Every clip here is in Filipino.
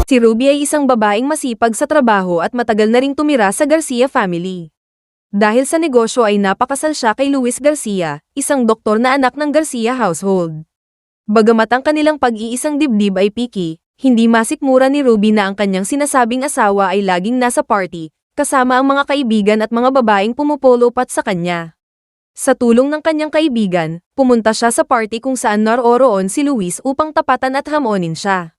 Si Ruby ay isang babaeng masipag sa trabaho at matagal na ring tumira sa Garcia family. Dahil sa negosyo ay napakasal siya kay Luis Garcia, isang doktor na anak ng Garcia household. Bagamat ang kanilang pag-iisang dibdib ay picky, hindi masikmura ni Ruby na ang kanyang sinasabing asawa ay laging nasa party, kasama ang mga kaibigan at mga babaeng pumupolopat sa kanya. Sa tulong ng kanyang kaibigan, pumunta siya sa party kung saan naroroon si Luis upang tapatan at hamonin siya.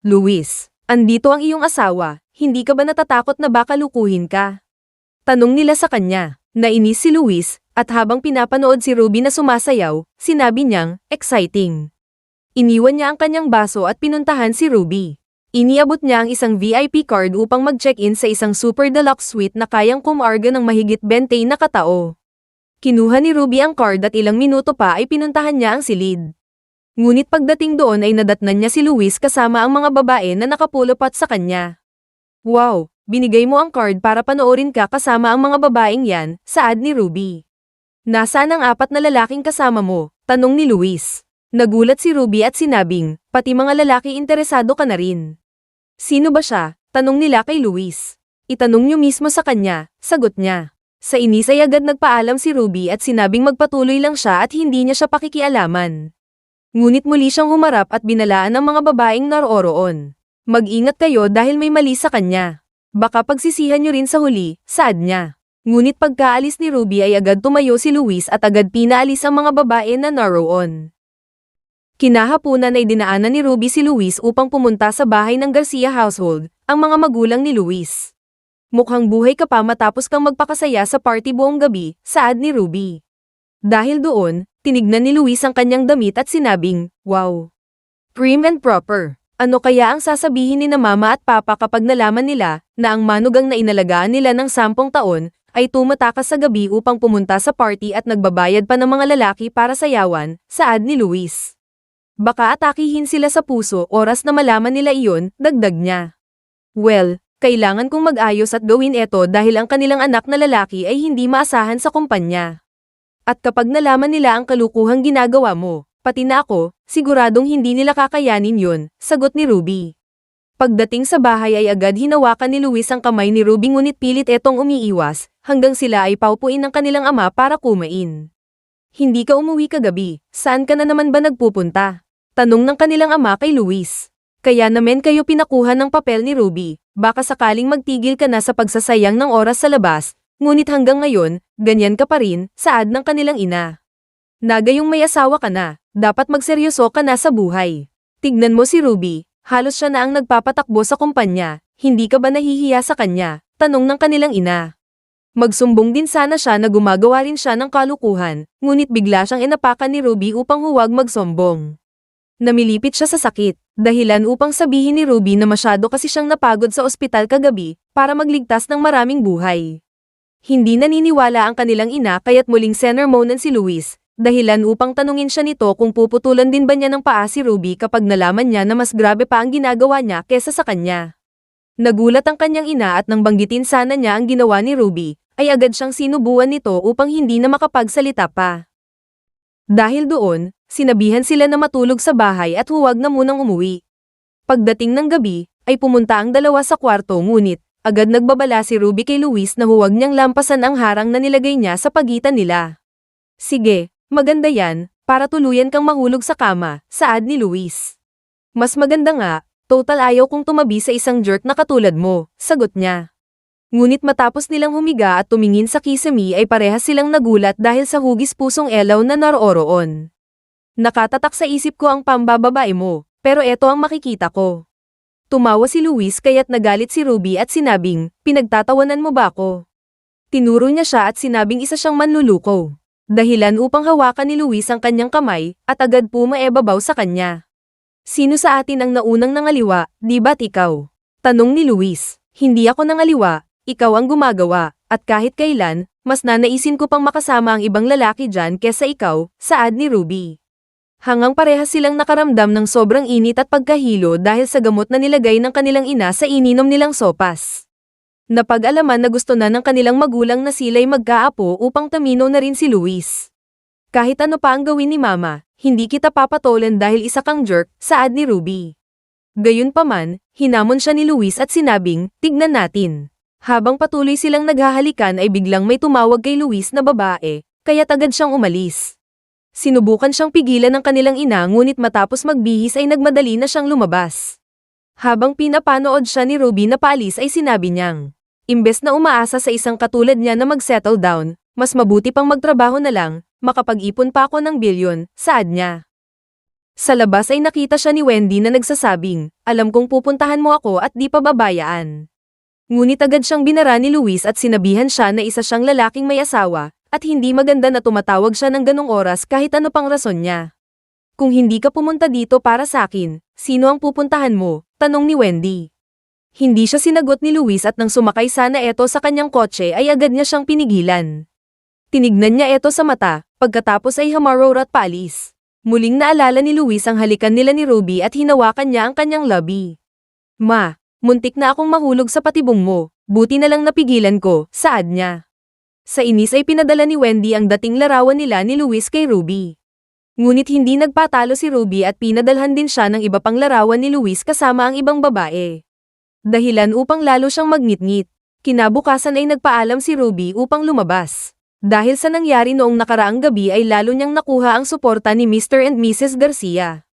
Luis, andito ang iyong asawa, hindi ka ba natatakot na baka lukuhin ka? Tanong nila sa kanya. Nainis si Luis, at habang pinapanood si Ruby na sumasayaw, sinabi niyang, exciting. Iniwan niya ang kanyang baso at pinuntahan si Ruby. Iniabot niya ang isang VIP card upang mag-check-in sa isang super deluxe suite na kayang kumarga ng mahigit 20 na katao. Kinuha ni Ruby ang card at ilang minuto pa ay pinuntahan niya ang silid. Ngunit pagdating doon ay nadatnan niya si Luis kasama ang mga babae na nakapulupat sa kanya. Wow, binigay mo ang card para panoorin ka kasama ang mga babaeng yan, saad ni Ruby. Nasaan ang 4 na lalaking kasama mo? Tanong ni Luis. Nagulat si Ruby at sinabing, pati mga lalaki interesado ka na rin. Sino ba siya? Tanong nila kay Luis. Itanong niyo mismo sa kanya, sagot niya. Sa inis ay agad nagpaalam si Ruby at sinabing magpatuloy lang siya at hindi niya siya pakikialaman. Ngunit muli siyang humarap at binalaan ang mga babaeng naroroon. Mag-ingat kayo dahil may mali sa kanya. Baka pagsisihan niyo rin sa huli, saad niya. Ngunit pagkaalis ni Ruby ay agad tumayo si Luis at agad pinaalis ang mga babae na naroon. Kinahapunan ay dinaanan ni Ruby si Luis upang pumunta sa bahay ng Garcia household, ang mga magulang ni Luis. Mukhang buhay ka pa matapos kang magpakasaya sa party buong gabi, saad ni Ruby. Dahil doon, tinignan ni Luis ang kanyang damit at sinabing, wow. Prim and proper. Ano kaya ang sasabihin ni na mama at papa kapag nalaman nila na ang manugang na inalagaan nila ng 10 taon ay tumatakas sa gabi upang pumunta sa party at nagbabayad pa ng mga lalaki para sayawan, saad ni Luis. Baka atakihin sila sa puso oras na malaman nila iyon, dagdag niya. Well, kailangan kong mag-ayos at gawin ito dahil ang kanilang anak na lalaki ay hindi maasahan sa kumpanya. At kapag nalaman nila ang kalukuhang ginagawa mo, pati na ako, siguradong hindi nila kakayanin yun, sagot ni Ruby. Pagdating sa bahay ay agad hinawakan ni Luis ang kamay ni Ruby ngunit pilit etong umiiwas, hanggang sila ay paupuin ng kanilang ama para kumain. Hindi ka umuwi kagabi, saan ka na naman ba nagpupunta? Tanong ng kanilang ama kay Luis. Kaya naman kayo pinakuha ng papel ni Ruby, baka sakaling magtigil ka na sa pagsasayang ng oras sa labas, ngunit hanggang ngayon, ganyan ka pa rin, saad ng kanilang ina. Nagayong may asawa ka na, dapat magseryoso ka na sa buhay. Tignan mo si Ruby, halos siya na ang nagpapatakbo sa kumpanya, hindi ka ba nahihiya sa kanya? Tanong ng kanilang ina. Magsumbong din sana siya na gumagawa rin siya ng kalukuhan, ngunit bigla siyang inapakan ni Ruby upang huwag magsombong. Namilipit siya sa sakit, dahilan upang sabihin ni Ruby na masyado kasi siyang napagod sa ospital kagabi para magligtas ng maraming buhay. Hindi naniniwala ang kanilang ina kaya't muling senermonan si Luis, dahilan upang tanungin siya nito kung puputulan din ba niya ng paa si Ruby kapag nalaman niya na mas grabe pa ang ginagawa niya kesa sa kanya. Nagulat ang kanyang ina at nang banggitin sana niya ang ginawa ni Ruby, ay agad siyang sinubuan nito upang hindi na makapagsalita pa. Dahil doon, sinabihan sila na matulog sa bahay at huwag na munang umuwi. Pagdating ng gabi, ay pumunta ang dalawa sa kwarto ngunit, agad nagbabala si Ruby kay Luis na huwag niyang lampasan ang harang na nilagay niya sa pagitan nila. Sige, maganda yan, para tuluyan kang mahulog sa kama, saad ni Luis. Mas maganda nga, total ayaw kong tumabi sa isang jerk na katulad mo, sagot niya. Ngunit matapos nilang humiga at tumingin sa kisame ay parehas silang nagulat dahil sa hugis pusong elaw na naroroon. Nakatatak sa isip ko ang pambababae mo, pero eto ang makikita ko. Tumawa si Luis kaya't nagalit si Ruby at sinabing, pinagtatawanan mo ba ako? Tinuro niya siya at sinabing isa siyang manluluko. Dahilan upang hawakan ni Luis ang kanyang kamay at agad pumaebabaw sa kanya. Sino sa atin ang naunang nangaliwa, di ba't ikaw? Tanong ni Luis. Hindi ako nangaliwa. Ikaw ang gumagawa, at kahit kailan, mas nanaisin ko pang makasama ang ibang lalaki dyan kesa ikaw, saad ni Ruby. Hangang parehas silang nakaramdam ng sobrang init at pagkahilo dahil sa gamot na nilagay ng kanilang ina sa ininom nilang sopas. Napag-alaman na gusto na ng kanilang magulang na sila'y magkaapo upang tamino na rin si Luis. Kahit ano pa ang gawin ni Mama, hindi kita papatolan dahil isa kang jerk, saad ni Ruby. Gayunpaman, hinamon siya ni Luis at sinabing, tignan natin. Habang patuloy silang naghahalikan ay biglang may tumawag kay Luis na babae, kaya agad siyang umalis. Sinubukan siyang pigilan ng kanilang ina ngunit matapos magbihis ay nagmadali na siyang lumabas. Habang pinapanood siya ni Ruby na paalis ay sinabi niyang, imbes na umaasa sa isang katulad niya na mag-settle down, mas mabuti pang magtrabaho na lang, makapag-ipon pa ako ng bilyon, saad niya. Sa labas ay nakita siya ni Wendy na nagsasabing, alam kong pupuntahan mo ako at di pa babayaan. Ngunit agad siyang binara ni Luis at sinabihan siya na isa siyang lalaking may asawa, at hindi maganda na tumatawag siya ng ganong oras kahit ano pang rason niya. Kung hindi ka pumunta dito para sa akin, sino ang pupuntahan mo? Tanong ni Wendy. Hindi siya sinagot ni Luis at nang sumakay sana eto sa kanyang kotse ay agad niya siyang pinigilan. Tinignan niya eto sa mata, pagkatapos ay humaror at paalis. Muling naalala ni Luis ang halikan nila ni Ruby at hinawakan niya ang kanyang labi. Ma, muntik na akong mahulog sa patibong mo, buti na lang napigilan ko, saad niya. Sa inis ay pinadala ni Wendy ang dating larawan nila ni Luis kay Ruby. Ngunit hindi nagpatalo si Ruby at pinadalhan din siya ng iba pang larawan ni Luis kasama ang ibang babae. Dahilan upang lalo siyang magnitngit. Kinabukasan ay nagpaalam si Ruby upang lumabas. Dahil sa nangyari noong nakaraang gabi ay lalo niyang nakuha ang suporta ni Mr. and Mrs. Garcia.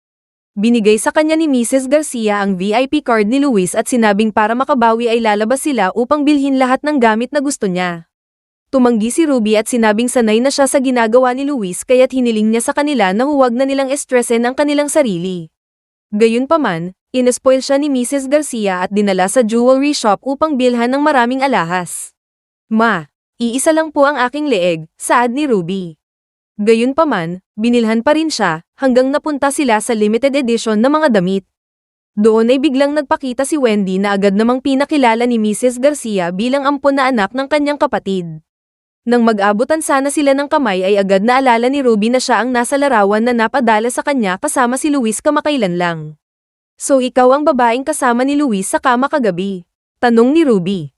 Binigay sa kanya ni Mrs. Garcia ang VIP card ni Luis at sinabing para makabawi ay lalabas sila upang bilhin lahat ng gamit na gusto niya. Tumanggi si Ruby at sinabing sanay na siya sa ginagawa ni Luis kaya't hiniling niya sa kanila na huwag na nilang estresin ang kanilang sarili. Gayunpaman, inespoil siya ni Mrs. Garcia at dinala sa jewelry shop upang bilhan ng maraming alahas. Ma, iisa lang po ang aking leeg, saad ni Ruby. Gayunpaman, binilhan pa rin siya, hanggang napunta sila sa limited edition na mga damit. Doon ay biglang nagpakita si Wendy na agad namang pinakilala ni Mrs. Garcia bilang ampon na anak ng kanyang kapatid. Nang mag-abutan sana sila ng kamay ay agad naalala ni Ruby na siya ang nasa larawan na napadala sa kanya kasama si Luis kamakailan lang. So ikaw ang babaeng kasama ni Luis sa kama kagabi? Tanong ni Ruby.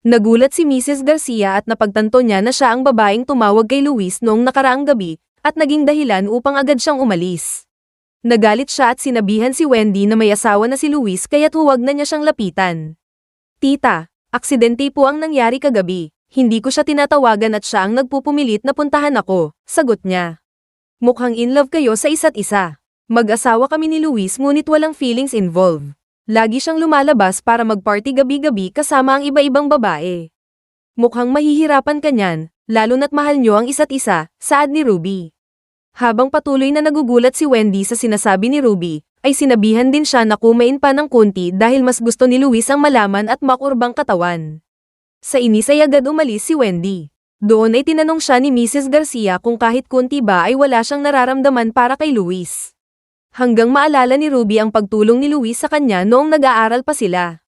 Nagulat si Mrs. Garcia at napagtanto niya na siya ang babaeng tumawag kay Luis noong nakaraang gabi at naging dahilan upang agad siyang umalis. Nagalit siya at sinabihan si Wendy na may asawa na si Luis kaya't huwag na niya siyang lapitan. Tita, aksidente po ang nangyari kagabi, hindi ko siya tinatawagan at siya ang nagpupumilit na puntahan ako, sagot niya. Mukhang in love kayo sa isa't isa. Mag-asawa kami ni Luis ngunit walang feelings involved. Lagi siyang lumalabas para mag-party gabi-gabi kasama ang iba-ibang babae. Mukhang mahihirapan ka niyan, lalo na't mahal niyo ang isa't isa, saad ni Ruby. Habang patuloy na nagugulat si Wendy sa sinasabi ni Ruby, ay sinabihan din siya na kumain pa ng konti dahil mas gusto ni Luis ang malaman at makurbang katawan. Sa inis ay agad umalis si Wendy. Doon ay tinanong siya ni Mrs. Garcia kung kahit konti ba ay wala siyang nararamdaman para kay Luis. Hanggang maalala ni Ruby ang pagtulong ni Luis sa kanya noong nag-aaral pa sila.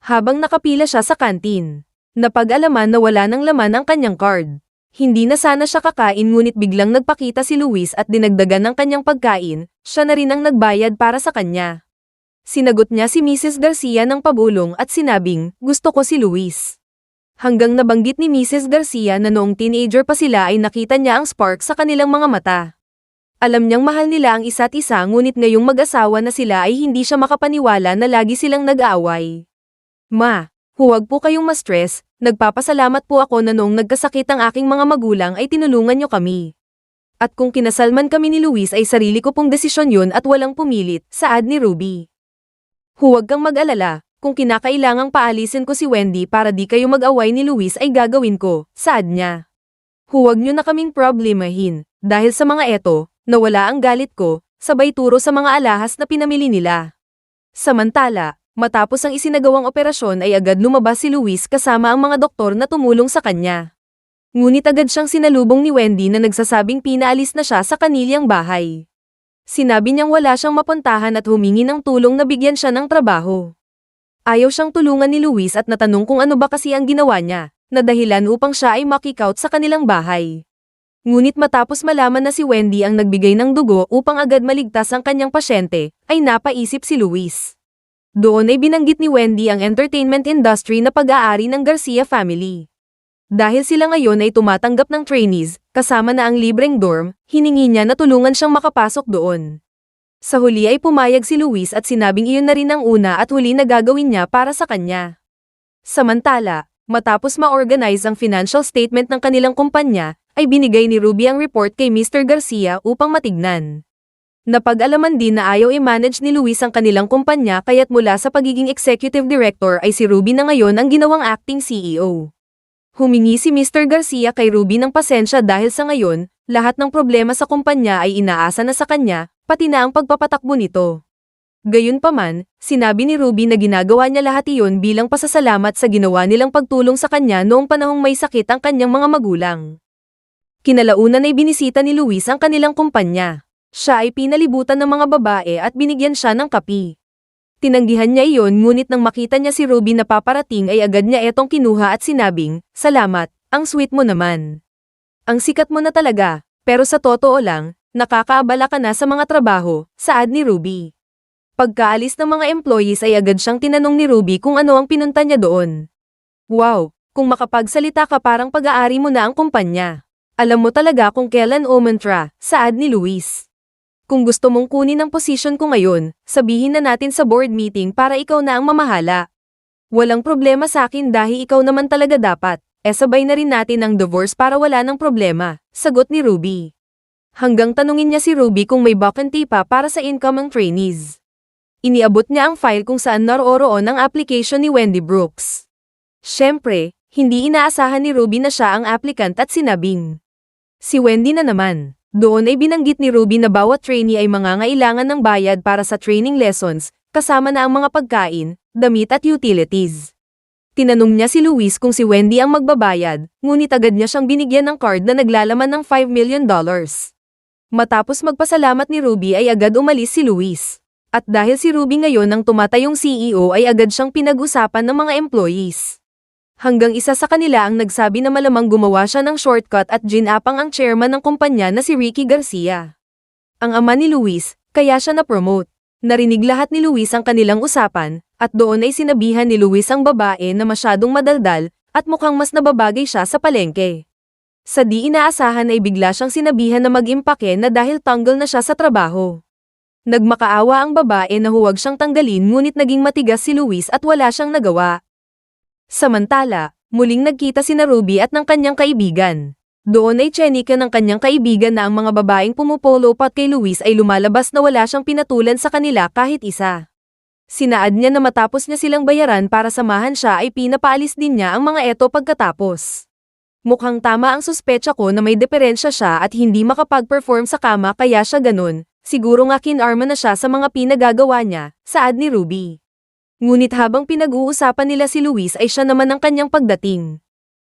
Habang nakapila siya sa kantin, napag-alaman na wala ng laman ang kanyang card. Hindi na sana siya kakain ngunit biglang nagpakita si Luis at dinagdagan ng kanyang pagkain, siya na rin ang nagbayad para sa kanya. Sinagot niya si Mrs. Garcia ng pabulong at sinabing, gusto ko si Luis. Hanggang nabanggit ni Mrs. Garcia na noong teenager pa sila ay nakita niya ang spark sa kanilang mga mata. Alam niyang mahal nila ang isa't isa ngunit ngayong mag-asawa na sila ay hindi siya makapaniwala na lagi silang nag-aaway. Ma, huwag po kayong ma-stress, nagpapasalamat po ako na noong nagkasakit ang aking mga magulang ay tinulungan niyo kami. At kung kinasalman kami ni Luis ay sarili ko pong desisyon yun at walang pumilit, saad ni Ruby. Huwag kang mag-alala, kung kinakailangang paalisin ko si Wendy para di kayo mag-away ni Luis ay gagawin ko, saad niya. Huwag niyo na kaming problemahin, dahil sa mga eto, nawala ang galit ko, sabay turo sa mga alahas na pinamili nila. Samantala, matapos ang isinagawang operasyon ay agad lumabas si Luis kasama ang mga doktor na tumulong sa kanya. Ngunit agad siyang sinalubong ni Wendy na nagsasabing pinaalis na siya sa kanilang bahay. Sinabi niyang wala siyang mapuntahan at humingi ng tulong na bigyan siya ng trabaho. Ayaw siyang tulungan ni Luis at natanong kung ano ba kasi ang ginawa niya, na dahilan upang siya ay makikout sa kanilang bahay. Ngunit matapos malaman na si Wendy ang nagbigay ng dugo upang agad maligtas ang kanyang pasyente, ay napaisip si Luis. Doon ay binanggit ni Wendy ang entertainment industry na pag-aari ng Garcia family. Dahil sila ngayon ay tumatanggap ng trainees, kasama na ang libreng dorm, hiningi niya na tulungan siyang makapasok doon. Sa huli ay pumayag si Luis at sinabing iyon na rin ang una at huli na gagawin niya para sa kanya. Samantala, matapos ma-organize ang financial statement ng kanilang kumpanya, ay binigay ni Ruby ang report kay Mr. Garcia upang matignan. Napag-alaman din na ayaw i-manage ni Luis ang kanilang kumpanya kaya't mula sa pagiging executive director ay si Ruby na ngayon ang ginawang acting CEO. Humingi si Mr. Garcia kay Ruby ng pasensya dahil sa ngayon, lahat ng problema sa kumpanya ay inaasa na sa kanya, pati na ang pagpapatakbo nito. Gayunpaman, sinabi ni Ruby na ginagawa niya lahat iyon bilang pasasalamat sa ginawa nilang pagtulong sa kanya noong panahong may sakit ang kanyang mga magulang. Kinalaunan ay binisita ni Luis ang kanilang kumpanya. Siya ay pinalibutan ng mga babae at binigyan siya ng kape. Tinanggihan niya iyon ngunit nang makita niya si Ruby na paparating ay agad niya etong kinuha at sinabing, "Salamat, ang sweet mo naman. Ang sikat mo na talaga, pero sa totoo lang, nakakaabala ka na sa mga trabaho," saad ni Ruby. Pagkaalis ng mga employees ay agad siyang tinanong ni Ruby kung ano ang pinunta niya doon. "Wow, kung makapagsalita ka parang pag-aari mo na ang kumpanya. Alam mo talaga kung kailan o mantra," saad ni Luis. "Kung gusto mong kunin ang posisyon ko ngayon, sabihin na natin sa board meeting para ikaw na ang mamahala. Walang problema sa akin dahil ikaw naman talaga dapat, sabay na rin natin ang divorce para wala ng problema," sagot ni Ruby. Hanggang tanungin niya si Ruby kung may vacancy pa para sa incoming trainees. Iniabot niya ang file kung saan naroroon ang application ni Wendy Brooks. Siyempre, hindi inaasahan ni Ruby na siya ang applicant at sinabing, "Si Wendy na naman." Doon ay binanggit ni Ruby na bawat trainee ay mangangailangan ng bayad para sa training lessons, kasama na ang mga pagkain, damit at utilities. Tinanong niya si Luis kung si Wendy ang magbabayad, ngunit agad niya siyang binigyan ng card na naglalaman ng $5 million. Matapos magpasalamat ni Ruby ay agad umalis si Luis. At dahil si Ruby ngayon ang tumatayong CEO ay agad siyang pinag-usapan ng mga employees. Hanggang isa sa kanila ang nagsabi na malamang gumawa siya ng shortcut at ginapang ang chairman ng kumpanya na si Ricky Garcia. Ang ama ni Luis, kaya siya na-promote. Narinig lahat ni Luis ang kanilang usapan, at doon ay sinabihan ni Luis ang babae na masyadong madaldal, at mukhang mas nababagay siya sa palengke. Sa di inaasahan ay bigla siyang sinabihan na mag-impake na dahil tanggal na siya sa trabaho. Nagmakaawa ang babae na huwag siyang tanggalin ngunit naging matigas si Luis at wala siyang nagawa. Samantala, muling nagkita sina Ruby at ng kanyang kaibigan. Doon ay tsinika ng kanyang kaibigan na ang mga babaeng pumupolo pat kay Luis ay lumalabas na wala siyang pinatulan sa kanila kahit isa. Sinaad niya na matapos niya silang bayaran para samahan siya ay pinapaalis din niya ang mga eto pagkatapos. Mukhang tama ang suspecha ko na may diferensya siya at hindi makapag-perform sa kama kaya siya ganun. Siguro nga kinarma na siya sa mga pinagagawa niya, saad ni Ruby. Ngunit habang pinag-uusapan nila si Luis ay siya naman ang kanyang pagdating.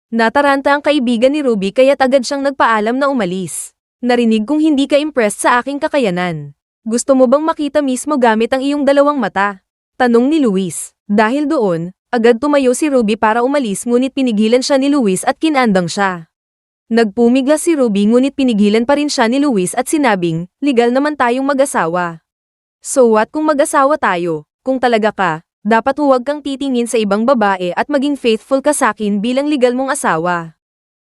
Nataranta ang kaibigan ni Ruby kaya't agad siyang nagpaalam na umalis. "Narinig kong hindi ka impressed sa aking kakayanan. Gusto mo bang makita mismo gamit ang iyong dalawang mata?" Tanong ni Luis. Dahil doon, agad tumayo si Ruby para umalis ngunit pinigilan siya ni Luis at kinandang siya. Nagpumiglas si Ruby ngunit pinigilan pa rin siya ni Luis at sinabing, "Legal naman tayong mag-asawa. So what kung mag-asawa tayo? Kung talaga ka, dapat huwag kang titingin sa ibang babae at maging faithful ka sa akin bilang legal mong asawa."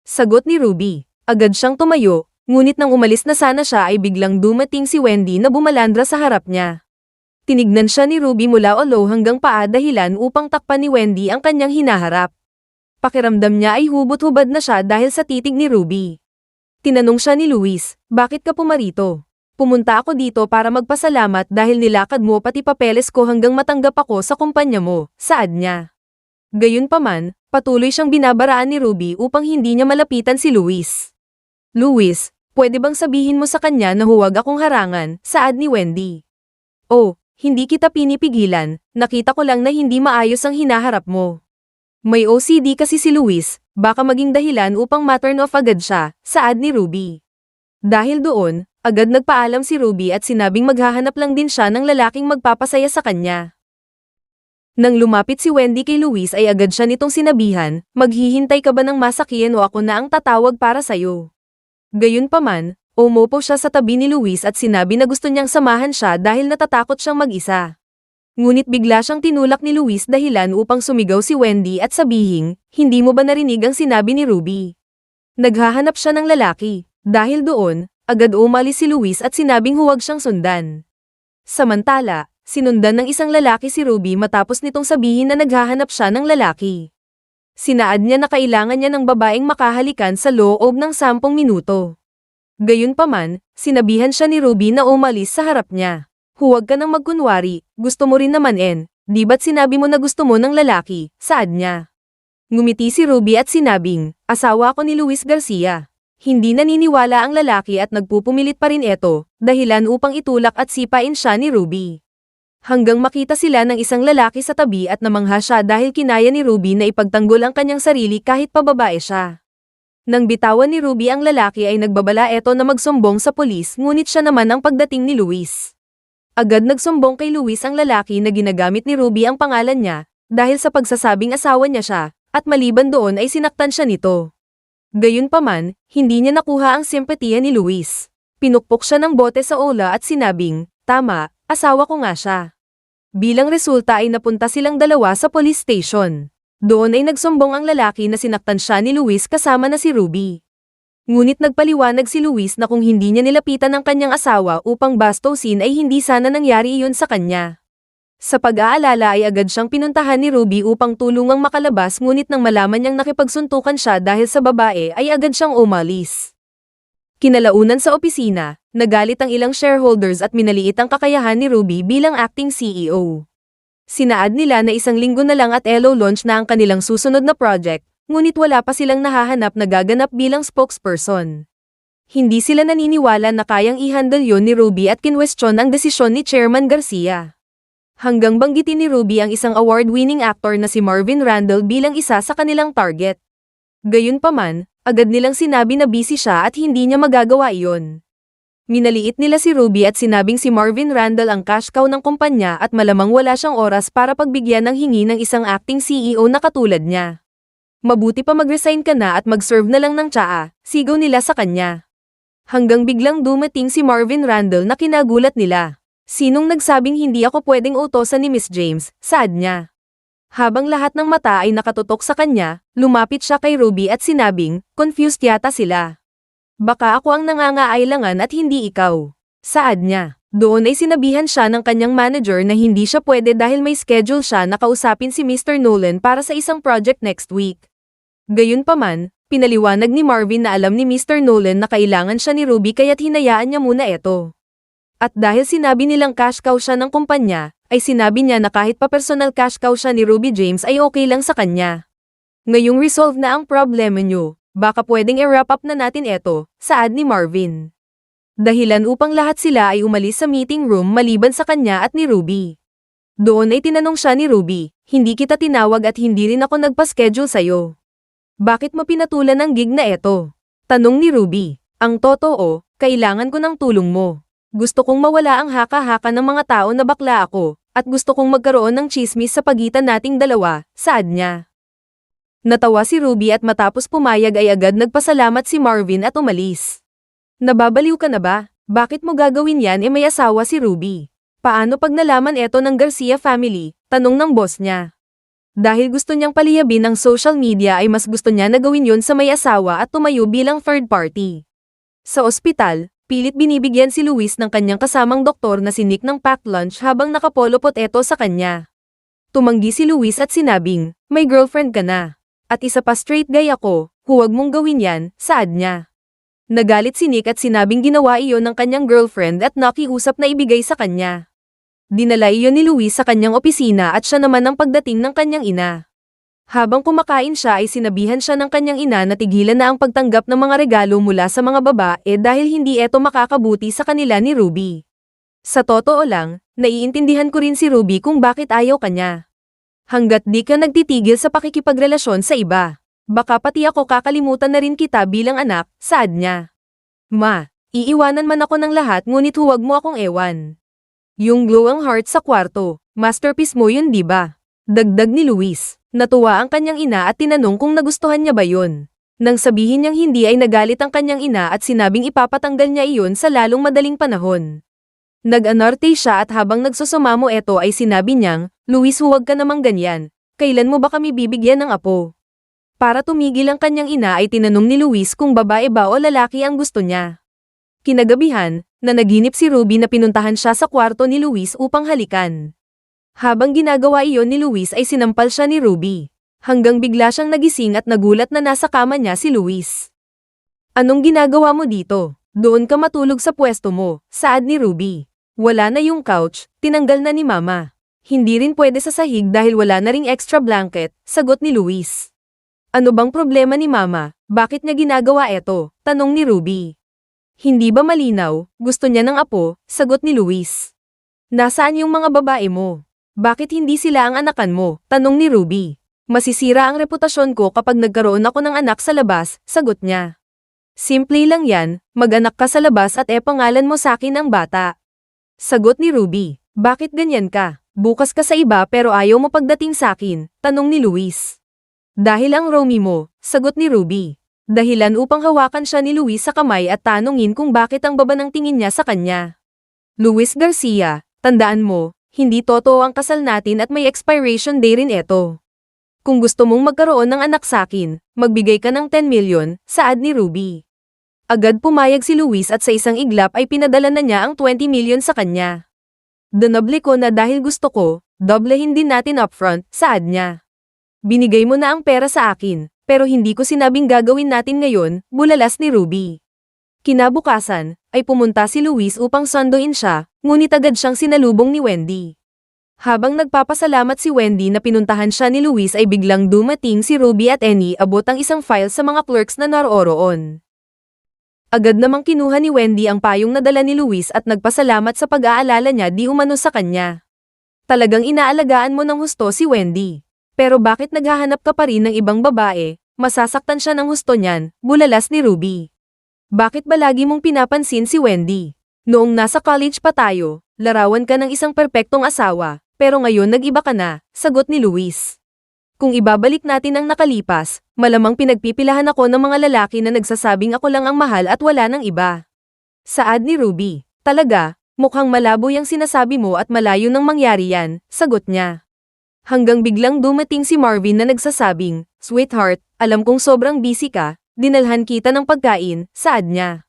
Sagot ni Ruby. Agad siyang tumayo, ngunit nang umalis na sana siya ay biglang dumating si Wendy na bumalandra sa harap niya. Tinignan siya ni Ruby mula ulo hanggang paa dahilan upang takpan ni Wendy ang kanyang hinaharap. Pakiramdam niya ay hubot-hubad na siya dahil sa titig ni Ruby. Tinanong siya ni Luis, "Bakit ka pumarito?" "Pumunta ako dito para magpasalamat dahil nilakad mo pati papeles ko hanggang matanggap ako sa kumpanya mo," saad niya. Gayunpaman, patuloy siyang binabaraan ni Ruby upang hindi niya malapitan si Luis. "Luis, pwede bang sabihin mo sa kanya na huwag akong harangan," saad ni Wendy. "Oh, hindi kita pinipigilan, nakita ko lang na hindi maayos ang hinaharap mo. May OCD kasi si Luis, baka maging dahilan upang ma-turn off agad siya," saad ni Ruby. Dahil doon, agad nagpaalam si Ruby at sinabing maghahanap lang din siya ng lalaking magpapasaya sa kanya. Nang lumapit si Wendy kay Luis ay agad siya nitong sinabihan, "Maghihintay ka ba ng masakyan o ako na ang tatawag para sayo?" Gayunpaman, umupo siya sa tabi ni Luis at sinabi na gusto niyang samahan siya dahil natatakot siyang mag-isa. Ngunit bigla siyang tinulak ni Luis dahilan upang sumigaw si Wendy at sabihing, "Hindi mo ba narinig ang sinabi ni Ruby?" Naghahanap siya ng lalaki. Dahil doon, agad umalis si Luis at sinabing huwag siyang sundan. Samantala, sinundan ng isang lalaki si Ruby matapos nitong sabihin na naghahanap siya ng lalaki. Sinaad niya na kailangan niya ng babaeng makahalikan sa loob ng 10 minuto. Gayunpaman, sinabihan siya ni Ruby na umalis sa harap niya. Huwag ka nang magkunwari, gusto mo rin naman di ba't sinabi mo na gusto mo ng lalaki, saad niya. Ngumiti si Ruby at sinabing, asawa ko ni Luis Garcia. Hindi naniniwala ang lalaki at nagpupumilit pa rin ito, dahilan upang itulak at sipain siya ni Ruby. Hanggang makita sila ng isang lalaki sa tabi at namangha siya dahil kinaya ni Ruby na ipagtanggol ang kanyang sarili kahit pababae siya. Nang bitawan ni Ruby ang lalaki ay nagbabala ito na magsumbong sa pulis ngunit siya naman ang pagdating ni Luis. Agad nagsumbong kay Luis ang lalaki na ginagamit ni Ruby ang pangalan niya dahil sa pagsasabing asawa niya siya at maliban doon ay sinaktan siya nito. Gayunpaman, hindi niya nakuha ang simpatiya ni Luis. Pinukpok siya ng bote sa ulo at sinabing, tama, asawa ko nga siya. Bilang resulta ay napunta silang dalawa sa police station. Doon ay nagsumbong ang lalaki na sinaktan siya ni Luis kasama na si Ruby. Ngunit nagpaliwanag si Luis na kung hindi niya nilapitan ang kanyang asawa upang bastusin ay hindi sana nangyari iyon sa kanya. Sa pag-aalala ay agad siyang pinuntahan ni Ruby upang tulungang makalabas ngunit nang malaman niyang nakipagsuntukan siya dahil sa babae ay agad siyang umalis. Kinalaunan sa opisina, nagalit ang ilang shareholders at minaliit ang kakayahan ni Ruby bilang acting CEO. Sinaad nila na 1 linggo na lang at launch na ang kanilang susunod na project, ngunit wala pa silang nahahanap na gaganap bilang spokesperson. Hindi sila naniniwala na kayang i-handle yun ni Ruby at kinwestiyon ang desisyon ni Chairman Garcia. Hanggang banggitin ni Ruby ang isang award-winning actor na si Marvin Randall bilang isa sa kanilang target. Gayunpaman, agad nilang sinabi na busy siya at hindi niya magagawa iyon. Minaliit nila si Ruby at sinabing si Marvin Randall ang cash cow ng kumpanya at malamang wala siyang oras para pagbigyan ng hingi ng isang acting CEO na katulad niya. Mabuti pa mag-resign ka na at mag-serve na lang ng tsaa, sigaw nila sa kanya. Hanggang biglang dumating si Marvin Randall na kinagulat nila. Sinong nagsabing hindi ako pwedeng utosan ni Miss James, saad niya. Habang lahat ng mata ay nakatutok sa kanya, lumapit siya kay Ruby at sinabing, confused yata sila. Baka ako ang nangangailangan at hindi ikaw. Saad niya. Doon ay sinabihan siya ng kanyang manager na hindi siya pwede dahil may schedule siya na kausapin si Mr. Nolan para sa isang project next week. Gayunpaman, pinaliwanag ni Marvin na alam ni Mr. Nolan na kailangan siya ni Ruby kaya't hinayaan niya muna ito. At dahil sinabi nilang cash cow siya ng kumpanya, ay sinabi niya na kahit pa personal cash cow siya ni Ruby James ay okay lang sa kanya. Ngayong resolve na ang problema niyo, baka pwedeng i-wrap up na natin ito, saad ni Marvin. Dahilan upang lahat sila ay umalis sa meeting room maliban sa kanya at ni Ruby. Doon ay tinanong siya ni Ruby, hindi kita tinawag at hindi rin ako nagpa-schedule sa'yo. Bakit mo pinatulan ang gig na ito? Tanong ni Ruby. Ang totoo, kailangan ko ng tulong mo. Gusto kong mawala ang haka-haka ng mga tao na bakla ako, at gusto kong magkaroon ng chismis sa pagitan nating dalawa, saad niya. Natawa si Ruby at matapos pumayag ay agad nagpasalamat si Marvin at umalis. Nababaliw ka na ba? Bakit mo gagawin yan may asawa si Ruby? Paano pag nalaman ito ng Garcia family? Tanong ng boss niya. Dahil gusto niyang paliyabin ang social media ay mas gusto niya na gawin yun sa may asawa at tumayo bilang third party. Sa ospital, pilit binibigyan si Luis ng kanyang kasamang doktor na si Nick ng packed lunch habang nakapolopot ito sa kanya. Tumanggi si Luis at sinabing, may girlfriend ka na. At isa pa straight guy ako, huwag mong gawin yan, saad niya. Nagalit si Nick at sinabing ginawa iyon ng kanyang girlfriend at nakiusap na ibigay sa kanya. Dinala iyon ni Luis sa kanyang opisina at siya naman ang pagdating ng kanyang ina. Habang kumakain siya ay sinabihan siya ng kanyang ina na tigilan na ang pagtanggap ng mga regalo mula sa mga babae dahil hindi ito makakabuti sa kanila ni Ruby. Sa totoo lang, naiintindihan ko rin si Ruby kung bakit ayaw kanya. Hanggat di ka nagtitigil sa pakikipagrelasyon sa iba, baka pati ako kakalimutan na rin kita bilang anak, saad niya. Ma, iiwanan man ako ng lahat ngunit huwag mo akong ewan. Yung glowing heart sa kwarto, masterpiece mo yun di ba? Dagdag ni Luis. Natuwa ang kanyang ina at tinanong kung nagustuhan niya ba yun. Nang sabihin niyang hindi ay nagalit ang kanyang ina at sinabing ipapatanggal niya iyon sa lalong madaling panahon. Nag-anarte siya at habang nagsusumamo ito ay sinabi niyang, Luis huwag ka namang ganyan, kailan mo ba kami bibigyan ng apo? Para tumigil ang kanyang ina ay tinanong ni Luis kung babae ba o lalaki ang gusto niya. Kinagabihan, nanaginip si Ruby na pinuntahan siya sa kwarto ni Luis upang halikan. Habang ginagawa iyon ni Luis ay sinampal siya ni Ruby. Hanggang bigla siyang nagising at nagulat na nasa kama niya si Luis. Anong ginagawa mo dito? Doon ka matulog sa pwesto mo, saad ni Ruby. Wala na yung couch, tinanggal na ni Mama. Hindi rin pwede sa sahig dahil wala na ring extra blanket, sagot ni Luis. Ano bang problema ni Mama? Bakit niya ginagawa eto? Tanong ni Ruby. Hindi ba malinaw? Gusto niya ng apo, sagot ni Luis. Nasaan yung mga babae mo? Bakit hindi sila ang anakan mo? Tanong ni Ruby. Masisira ang reputasyon ko kapag nagkaroon ako ng anak sa labas, sagot niya. Simple lang yan, mag-anak ka sa labas at pangalan mo sakin ang bata. Sagot ni Ruby. Bakit ganyan ka? Bukas ka sa iba pero ayaw mo pagdating sakin, tanong ni Luis. Dahil ang Romy mo, sagot ni Ruby. Dahilan upang hawakan siya ni Luis sa kamay at tanungin kung bakit ang baba ng tingin niya sa kanya. Luis Garcia, tandaan mo, hindi totoo ang kasal natin at may expiration day rin eto. Kung gusto mong magkaroon ng anak sakin, magbigay ka ng 10 million, saad ni Ruby. Agad pumayag si Luis at sa isang iglap ay pinadala na niya ang 20 million sa kanya. Donoble ko na dahil gusto ko, doblehin din natin upfront, saad niya. Binigay mo na ang pera sa akin, pero hindi ko sinabing gagawin natin ngayon, bulalas ni Ruby. Kinabukasan, ay pumunta si Luis upang sunduin siya, ngunit agad siyang sinalubong ni Wendy. Habang nagpapasalamat si Wendy na pinuntahan siya ni Luis ay biglang dumating si Ruby at Annie abot ang isang file sa mga clerks na naroroon. Agad namang kinuha ni Wendy ang payong nadala ni Luis at nagpasalamat sa pag-aalala niya di umano sa kanya. Talagang inaalagaan mo ng husto si Wendy. Pero bakit naghahanap ka pa rin ng ibang babae? Masasaktan siya ng husto niyan, bulalas ni Ruby. Bakit ba lagi mong pinapansin si Wendy? Noong nasa college pa tayo, larawan ka ng isang perpektong asawa. Pero ngayon nag-iba ka na, sagot ni Luis. Kung ibabalik natin ang nakalipas, malamang pinagpipilahan ako ng mga lalaki na nagsasabing ako lang ang mahal at wala ng iba. Saad ni Ruby. Talaga, mukhang malabo yung sinasabi mo at malayo nang mangyari yan, sagot niya. Hanggang biglang dumating si Marvin na nagsasabing, Sweetheart, alam kong sobrang busy ka, dinalhan kita ng pagkain, saad niya.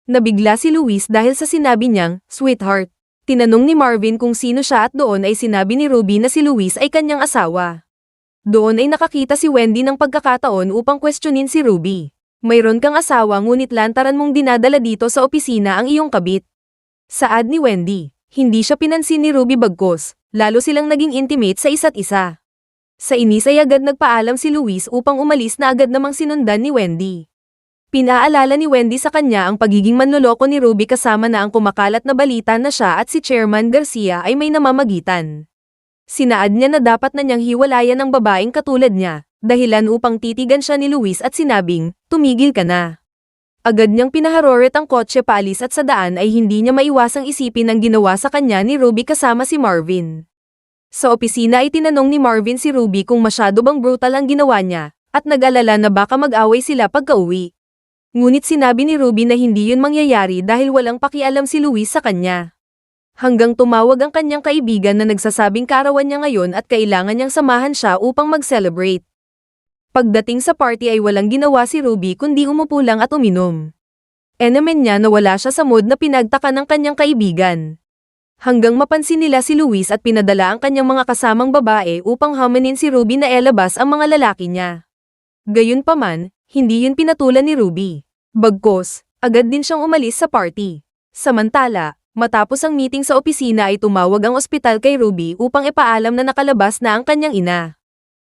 Nabigla si Luis dahil sa sinabi niyang, Sweetheart. Tinanong ni Marvin kung sino siya at doon ay sinabi ni Ruby na si Luis ay kanyang asawa. Doon ay nakakita si Wendy ng pagkakataon upang questionin si Ruby. Mayroon kang asawa ngunit lantaran mong dinadala dito sa opisina ang iyong kabit. Saad ni Wendy, hindi siya pinansin ni Ruby bagkos, lalo silang naging intimate sa isa't isa. Sa inis ay agad nagpaalam si Luis upang umalis na agad namang sinundan ni Wendy. Pinaalala ni Wendy sa kanya ang pagiging manloloko ni Ruby kasama na ang kumakalat na balita na siya at si Chairman Garcia ay may namamagitan. Sinaad niya na dapat na niyang hiwalayan ang babaeng katulad niya, dahilan upang titigan siya ni Luis at sinabing, tumigil ka na. Agad niyang pinaharoret ang kotse paalis at sa daan ay hindi niya maiwasang isipin ang ginawa sa kanya ni Ruby kasama si Marvin. Sa opisina ay tinanong ni Marvin si Ruby kung masyado bang brutal ang ginawa niya, at nag-alala na baka mag-away sila pagka-uwi. Ngunit sinabi ni Ruby na hindi yun mangyayari dahil walang pakialam si Luis sa kanya. Hanggang tumawag ang kanyang kaibigan na nagsasabing kaarawan niya ngayon at kailangan niyang samahan siya upang mag-celebrate. Pagdating sa party ay walang ginawa si Ruby kundi umupo lang at uminom. Enamen niya na wala siya sa mood na pinagtaka ng kanyang kaibigan. Hanggang mapansin nila si Luis at pinadala ang kanyang mga kasamang babae upang hamanin si Ruby na elabas ang mga lalaki niya. Gayunpaman, hindi yun pinatulan ni Ruby. Bagkos, agad din siyang umalis sa party. Samantala, matapos ang meeting sa opisina ay tumawag ang ospital kay Ruby upang ipaalam na nakalabas na ang kanyang ina.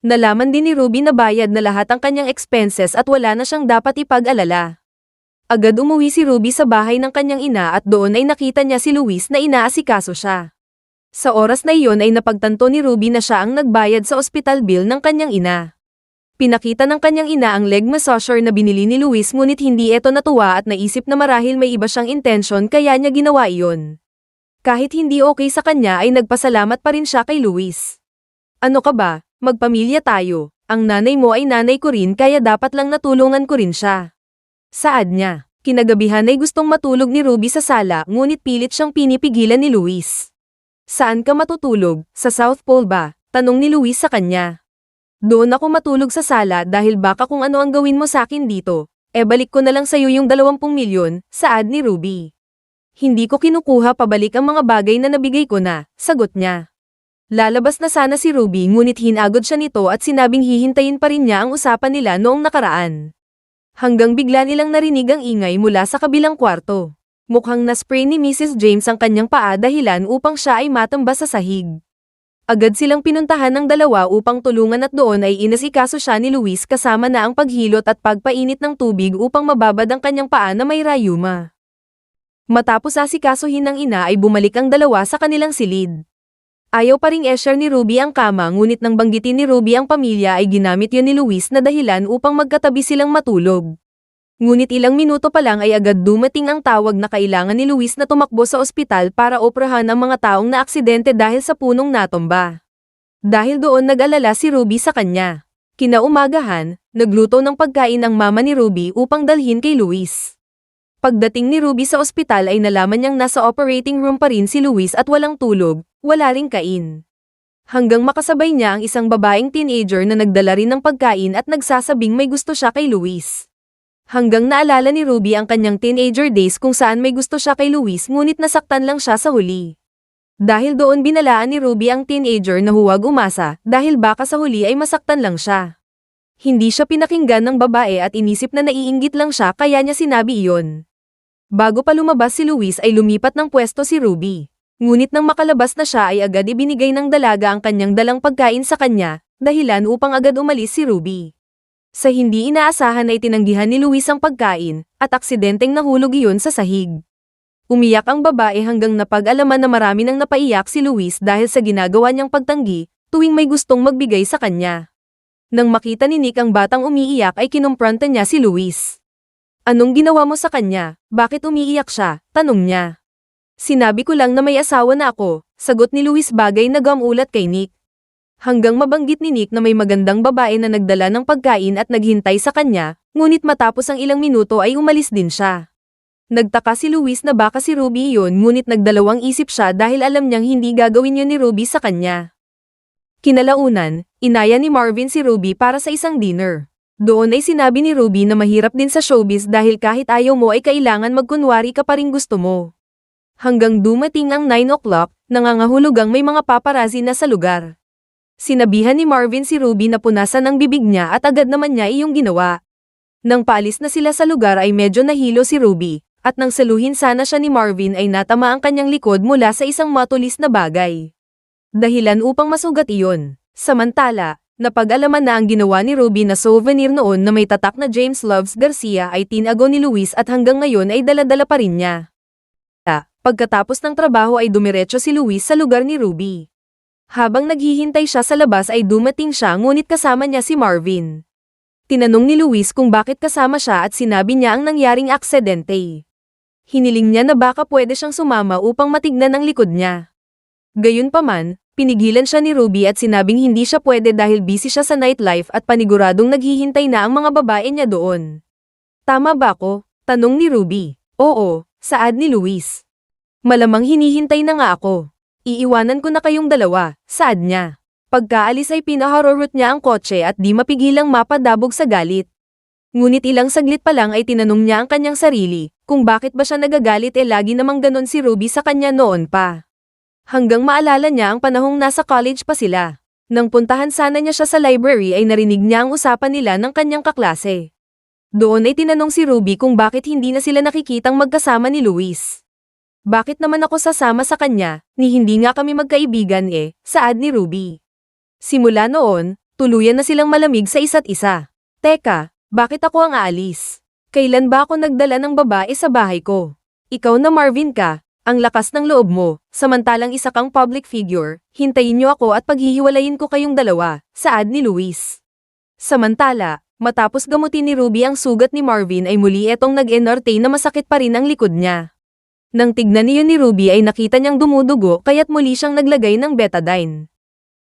Nalaman din ni Ruby na bayad na lahat ang kanyang expenses at wala na siyang dapat ipag-alala. Agad umuwi si Ruby sa bahay ng kanyang ina at doon ay nakita niya si Luis na inaasikaso siya. Sa oras na iyon ay napagtanto ni Ruby na siya ang nagbayad sa ospital bill ng kanyang ina. Pinakita ng kanyang ina ang leg massager na binili ni Luis ngunit hindi ito natuwa at naisip na marahil may iba siyang intensyon kaya niya ginawa iyon. Kahit hindi okay sa kanya ay nagpasalamat pa rin siya kay Luis. Ano ka ba, magpamilya tayo, ang nanay mo ay nanay ko rin kaya dapat lang natulungan ko rin siya. Saad niya, kinagabihan ay gustong matulog ni Ruby sa sala ngunit pilit siyang pinipigilan ni Luis. Saan ka matutulog, sa South Pole ba? Tanong ni Luis sa kanya. Doon ako matulog sa sala dahil baka kung ano ang gawin mo sa akin dito, balik ko na lang sa'yo yung 20 milyon, saad ni Ruby. Hindi ko kinukuha pabalik ang mga bagay na nabigay ko na, sagot niya. Lalabas na sana si Ruby ngunit hinagod siya nito at sinabing hihintayin pa rin niya ang usapan nila noong nakaraan. Hanggang bigla nilang narinig ang ingay mula sa kabilang kwarto. Mukhang na-spray ni Mrs. James ang kanyang paa dahilan upang siya ay matamba sa sahig. Agad silang pinuntahan ng dalawa upang tulungan at doon ay inasikaso siya ni Luis kasama na ang paghilot at pagpainit ng tubig upang mababad ang kanyang paa na may rayuma. Matapos asikasuhin ng ina ay bumalik ang dalawa sa kanilang silid. Ayaw pa ring i-share ni Ruby ang kama ngunit nang banggitin ni Ruby ang pamilya ay ginamit yun ni Luis na dahilan upang magkatabi silang matulog. Ngunit ilang minuto pa lang ay agad dumating ang tawag na kailangan ni Luis na tumakbo sa ospital para operahan ang mga taong naaksidente dahil sa punong natomba. Dahil doon nag-alala si Ruby sa kanya. Kinaumagahan, nagluto ng pagkain ang mama ni Ruby upang dalhin kay Luis. Pagdating ni Ruby sa ospital ay nalaman niyang nasa operating room pa rin si Luis at walang tulog, wala ring kain. Hanggang makasabay niya ang isang babaeng teenager na nagdala rin ng pagkain at nagsasabing may gusto siya kay Luis. Hanggang naalala ni Ruby ang kanyang teenager days kung saan may gusto siya kay Luis ngunit nasaktan lang siya sa huli. Dahil doon binalaan ni Ruby ang teenager na huwag umasa dahil baka sa huli ay masaktan lang siya. Hindi siya pinakinggan ng babae at inisip na naiinggit lang siya kaya niya sinabi iyon. Bago pa lumabas si Luis ay lumipat ng pwesto si Ruby. Ngunit nang makalabas na siya ay agad ibinigay ng dalaga ang kanyang dalang pagkain sa kanya, dahilan upang agad umalis si Ruby. Sa hindi inaasahan ay tinanggihan ni Luis ang pagkain, at aksidenteng nahulog iyon sa sahig. Umiyak ang babae hanggang napag-alaman na marami nang napaiyak si Luis dahil sa ginagawa niyang pagtanggi, tuwing may gustong magbigay sa kanya. Nang makita ni Nick ang batang umiiyak ay kinumpronta niya si Luis. Anong ginawa mo sa kanya? Bakit umiiyak siya? Tanong niya. Sinabi ko lang na may asawa na ako, sagot ni Luis bagay na gamulat kay Nick. Hanggang mabanggit ni Nick na may magandang babae na nagdala ng pagkain at naghintay sa kanya, ngunit matapos ang ilang minuto ay umalis din siya. Nagtaka si Luis na baka si Ruby iyon ngunit nagdalawang isip siya dahil alam niyang hindi gagawin yun ni Ruby sa kanya. Kinalaunan, inaya ni Marvin si Ruby para sa isang dinner. Doon ay sinabi ni Ruby na mahirap din sa showbiz dahil kahit ayaw mo ay kailangan magkunwari ka pa rin gusto mo. Hanggang dumating ang 9 o'clock, nangangahulugang may mga paparazzi na sa lugar. Sinabihan ni Marvin si Ruby na punasan ang bibig niya at agad naman niya iyong ginawa. Nang paalis na sila sa lugar ay medyo nahilo si Ruby, at nang saluhin sana siya ni Marvin ay natama ang kanyang likod mula sa isang matulis na bagay. Dahilan upang masugat iyon. Samantala, napag-alaman na ang ginawa ni Ruby na souvenir noon na may tatak na James Loves Garcia ay tinago ni Luis at hanggang ngayon ay dala-dala pa rin niya. Pagkatapos ng trabaho ay dumiretso si Luis sa lugar ni Ruby. Habang naghihintay siya sa labas ay dumating siya ngunit kasama niya si Marvin. Tinanong ni Luis kung bakit kasama siya at sinabi niya ang nangyaring aksidente. Hiniling niya na baka pwede siyang sumama upang matignan ang likod niya. Gayunpaman, pinigilan siya ni Ruby at sinabing hindi siya pwede dahil busy siya sa nightlife at paniguradong naghihintay na ang mga babae niya doon. Tama ba ako? Tanong ni Ruby. Oo, saad ni Luis. Malamang hinihintay na nga ako. Iiwanan ko na kayong dalawa, saad niya. Pagkaalis ay pinaharurot niya ang kotse at di mapigilang mapadabog sa galit. Ngunit ilang saglit pa lang ay tinanong niya ang kanyang sarili, kung bakit ba siya nagagalit lagi namang ganon si Ruby sa kanya noon pa. Hanggang maalala niya ang panahong nasa college pa sila. Nang puntahan sana niya siya sa library ay narinig niya ang usapan nila ng kanyang kaklase. Doon ay tinanong si Ruby kung bakit hindi na sila nakikitang magkasama ni Luis. Bakit naman ako sasama sa kanya, ni hindi nga kami magkaibigan saad ni Ruby. Simula noon, tuluyan na silang malamig sa isa't isa. Teka, bakit ako ang aalis? Kailan ba ako nagdala ng babae sa bahay ko? Ikaw na Marvin ka, ang lakas ng loob mo, samantalang isa kang public figure, hintayin niyo ako at paghihiwalayin ko kayong dalawa, saad ni Luis. Samantala, matapos gamutin ni Ruby ang sugat ni Marvin ay muli etong nag-entertain na masakit pa rin ang likod niya. Nang tignan niyo ni Ruby ay nakita niyang dumudugo kaya't muli siyang naglagay ng betadine.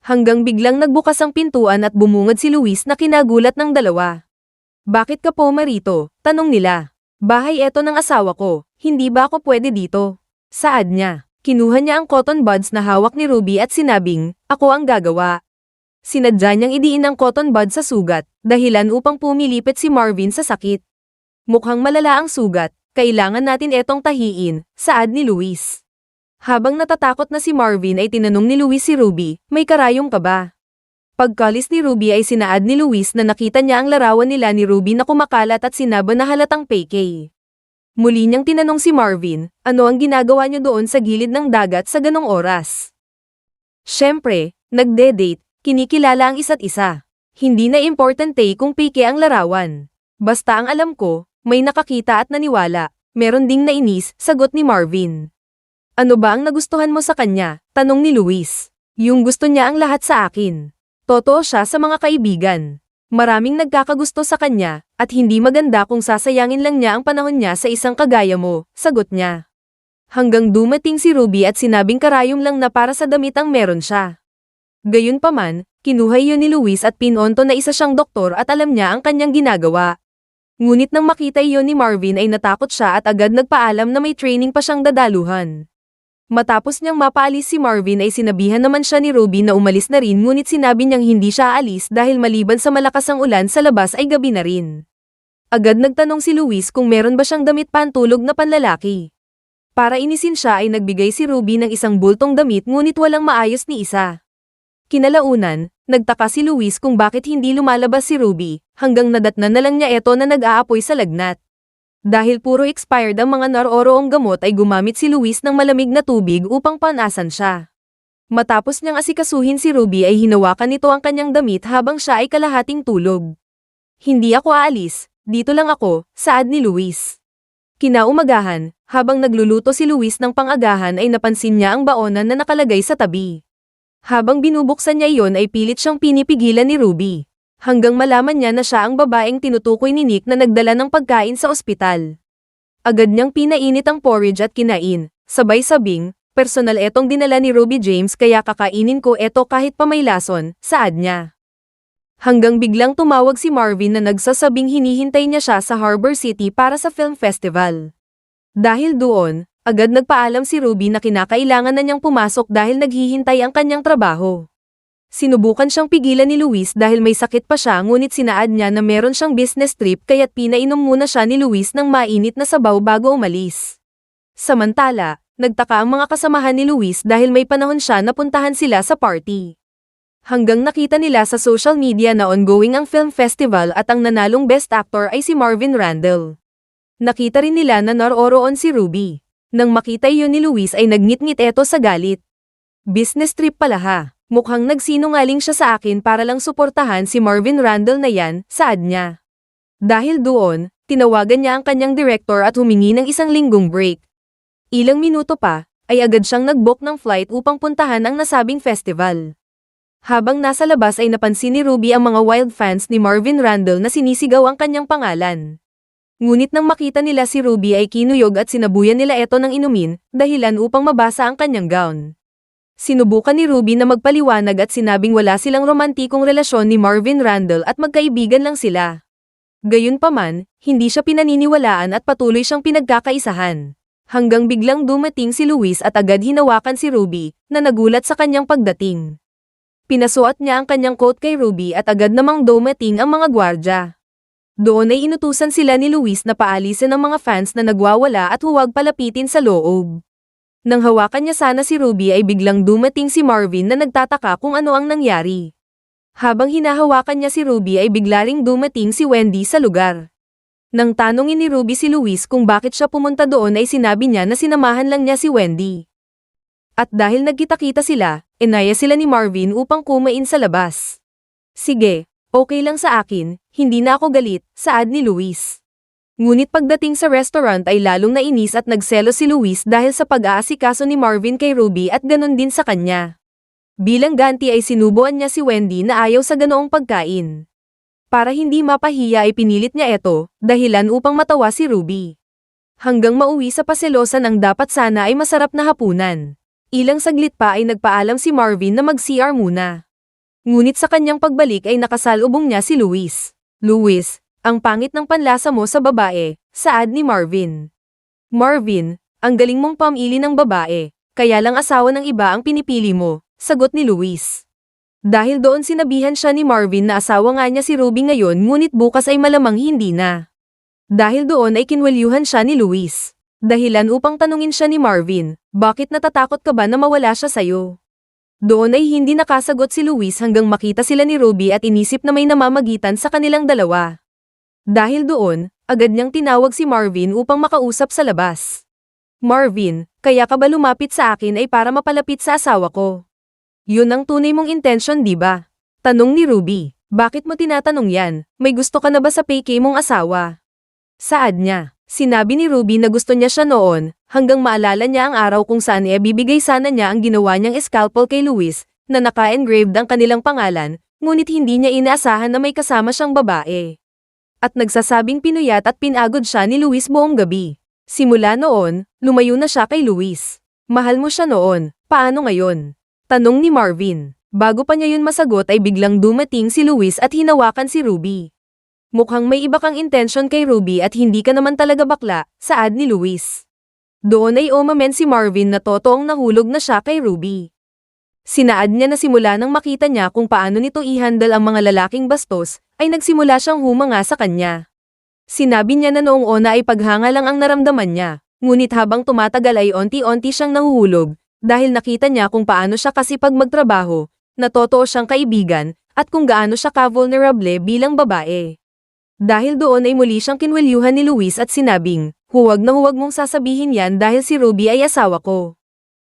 Hanggang biglang nagbukas ang pintuan at bumungad si Luis na kinagulat ng dalawa. Bakit ka po marito? Tanong nila. Bahay eto ng asawa ko, hindi ba ako pwede dito? Saad niya. Kinuha niya ang cotton buds na hawak ni Ruby at sinabing, ako ang gagawa. Sinadya niyang idiin ang cotton buds sa sugat, dahilan upang pumilipit si Marvin sa sakit. Mukhang malala ang sugat, kailangan natin etong tahiin, saad ni Luis. Habang natatakot na si Marvin ay tinanong ni Luis si Ruby, may karayom ka ba? Pagkalis ni Ruby ay sinaad ni Luis na nakita niya ang larawan nila ni Ruby na kumakalat at sinaba na halatang peke. Muli niyang tinanong si Marvin, ano ang ginagawa niyo doon sa gilid ng dagat sa ganong oras? Siyempre, nagde-date, kinikilala ang isa't isa. Hindi na importante kung peke ang larawan. Basta ang alam ko, may nakakita at naniwala, meron ding nainis, sagot ni Marvin. Ano ba ang nagustuhan mo sa kanya? Tanong ni Luis. Yung gusto niya ang lahat sa akin. Totoo siya sa mga kaibigan. Maraming nagkakagusto sa kanya, at hindi maganda kung sasayangin lang niya ang panahon niya sa isang kagaya mo, sagot niya. Hanggang dumating si Ruby at sinabing karayom lang na para sa damit ang meron siya. Gayunpaman, kinuha iyon ni Luis at pinonto na isa siyang doktor at alam niya ang kanyang ginagawa. Ngunit nang makita iyon ni Marvin ay natakot siya at agad nagpaalam na may training pa siyang dadaluhan. Matapos niyang mapaalis si Marvin ay sinabihan naman siya ni Ruby na umalis na rin ngunit sinabi niyang hindi siya aalis dahil maliban sa malakas ang ulan sa labas ay gabi na rin. Agad nagtanong si Luis kung meron ba siyang damit pantulog na panlalaki. Para inisin siya ay nagbigay si Ruby ng isang bultong damit ngunit walang maayos ni isa. Kinalaunan, nagtaka si Luis kung bakit hindi lumalabas si Ruby, hanggang nadatnan na lang niya ito na nag-aapoy sa lagnat. Dahil puro expired ang mga naroroong gamot ay gumamit si Luis ng malamig na tubig upang panasan siya. Matapos niyang asikasuhin si Ruby ay hinawakan nito ang kanyang damit habang siya ay kalahating tulog. Hindi ako aalis, dito lang ako, saad ni Luis. Kinaumagahan, habang nagluluto si Luis ng pang-agahan ay napansin niya ang baonan na nakalagay sa tabi. Habang binubuksan niya iyon ay pilit siyang pinipigilan ni Ruby. Hanggang malaman niya na siya ang babaeng tinutukoy ni Nick na nagdala ng pagkain sa ospital. Agad niyang pinainit ang porridge at kinain, sabay sabing, personal etong dinala ni Ruby James kaya kakainin ko eto kahit pa may lason, saad niya. Hanggang biglang tumawag si Marvin na nagsasabing hinihintay niya siya sa Harbor City para sa film festival. Dahil doon, agad nagpaalam si Ruby na kinakailangan na niyang pumasok dahil naghihintay ang kanyang trabaho. Sinubukan siyang pigilan ni Luis dahil may sakit pa siya ngunit sinaad niya na meron siyang business trip kaya't pinainom muna siya ni Luis ng mainit na sabaw bago umalis. Samantala, nagtaka ang mga kasamahan ni Luis dahil may panahon siya na puntahan sila sa party. Hanggang nakita nila sa social media na ongoing ang film festival at ang nanalong best actor ay si Marvin Randall. Nakita rin nila na naroroon si Ruby. Nang makita iyon ni Luis ay nagngit-ngit eto sa galit. Business trip pala ha. Mukhang nagsinungaling siya sa akin para lang suportahan si Marvin Randall na yan, saad niya. Dahil doon, tinawagan niya ang kanyang director at humingi ng isang linggong break. Ilang minuto pa, ay agad siyang nag-book ng flight upang puntahan ang nasabing festival. Habang nasa labas ay napansin ni Ruby ang mga wild fans ni Marvin Randall na sinisigaw ang kanyang pangalan. Ngunit nang makita nila si Ruby ay kinuyog at sinabuyan nila ito ng inumin, dahilan upang mabasa ang kanyang gown. Sinubukan ni Ruby na magpaliwanag at sinabing wala silang romantikong relasyon ni Marvin Randall at magkaibigan lang sila. Gayunpaman, hindi siya pinaniniwalaan at patuloy siyang pinagkakaisahan. Hanggang biglang dumating si Luis at agad hinawakan si Ruby, na nagulat sa kanyang pagdating. Pinasuot niya ang kanyang coat kay Ruby at agad namang dumating ang mga gwardya. Doon ay inutusan sila ni Luis na paalisin ang mga fans na nagwawala at huwag palapitin sa loob. Nang hawakan niya sana si Ruby ay biglang dumating si Marvin na nagtataka kung ano ang nangyari. Habang hinahawakan niya si Ruby ay bigla ring dumating si Wendy sa lugar. Nang tanungin ni Ruby si Luis kung bakit siya pumunta doon ay sinabi niya na sinamahan lang niya si Wendy. At dahil nagkita-kita sila, inaya sila ni Marvin upang kumain sa labas. Sige, okay lang sa akin, hindi na ako galit, saad ni Luis. Ngunit pagdating sa restaurant ay lalong nainis at nagselos si Luis dahil sa pag-aasikaso ni Marvin kay Ruby at ganon din sa kanya. Bilang ganti ay sinubuan niya si Wendy na ayaw sa ganoong pagkain. Para hindi mapahiya ay pinilit niya ito, dahilan upang matawa si Ruby. Hanggang mauwi sa paselosan ang dapat sana ay masarap na hapunan. Ilang saglit pa ay nagpaalam si Marvin na mag-CR muna. Ngunit sa kanyang pagbalik ay nakasalubong niya si Luis. Luis, ang pangit ng panlasa mo sa babae, saad ni Marvin. Marvin, ang galing mong pamili ng babae, kaya lang asawa ng iba ang pinipili mo, sagot ni Luis. Dahil doon sinabihan siya ni Marvin na asawa nga niya si Ruby ngayon ngunit bukas ay malamang hindi na. Dahil doon ay kinwelyuhan siya ni Luis. Dahilan upang tanungin siya ni Marvin, bakit natatakot ka ba na mawala siya sa'yo? Doon ay hindi nakasagot si Luis hanggang makita sila ni Ruby at inisip na may namamagitan sa kanilang dalawa. Dahil doon, agad niyang tinawag si Marvin upang makausap sa labas. Marvin, kaya ka ba lumapit sa akin ay para mapalapit sa asawa ko? Yun ang tunay mong intensyon, di ba? Tanong ni Ruby. Bakit mo tinatanong yan? May gusto ka na ba sa peke mong asawa? Saad niya. Sinabi ni Ruby na gusto niya siya noon, hanggang maalala niya ang araw kung saan ibibigay sana niya ang ginawa niyang scalpel kay Luis, na naka-engraved ang kanilang pangalan, ngunit hindi niya inaasahan na may kasama siyang babae. At nagsasabing pinuyat at pinagod siya ni Luis buong gabi. Simula noon, lumayo na siya kay Luis. Mahal mo siya noon, paano ngayon? Tanong ni Marvin. Bago pa niya yun masagot ay biglang dumating si Luis at hinawakan si Ruby. Mukhang may iba kang intensyon kay Ruby at hindi ka naman talaga bakla, saad ni Luis. Doon ay umamen si Marvin na totoong nahulog na siya kay Ruby. Sinaad niya na simula nang makita niya kung paano nito i-handle ang mga lalaking bastos, ay nagsimula siyang humanga sa kanya. Sinabi niya na noong una ay paghanga lang ang naramdaman niya, ngunit habang tumatagal ay onti-onti siyang nahuhulog, dahil nakita niya kung paano siya kasipag magtrabaho, na totoo siyang kaibigan, at kung gaano siya ka-vulnerable bilang babae. Dahil doon ay muli siyang kinwelyuhan ni Luis at sinabing, huwag na huwag mong sasabihin yan dahil si Ruby ay asawa ko.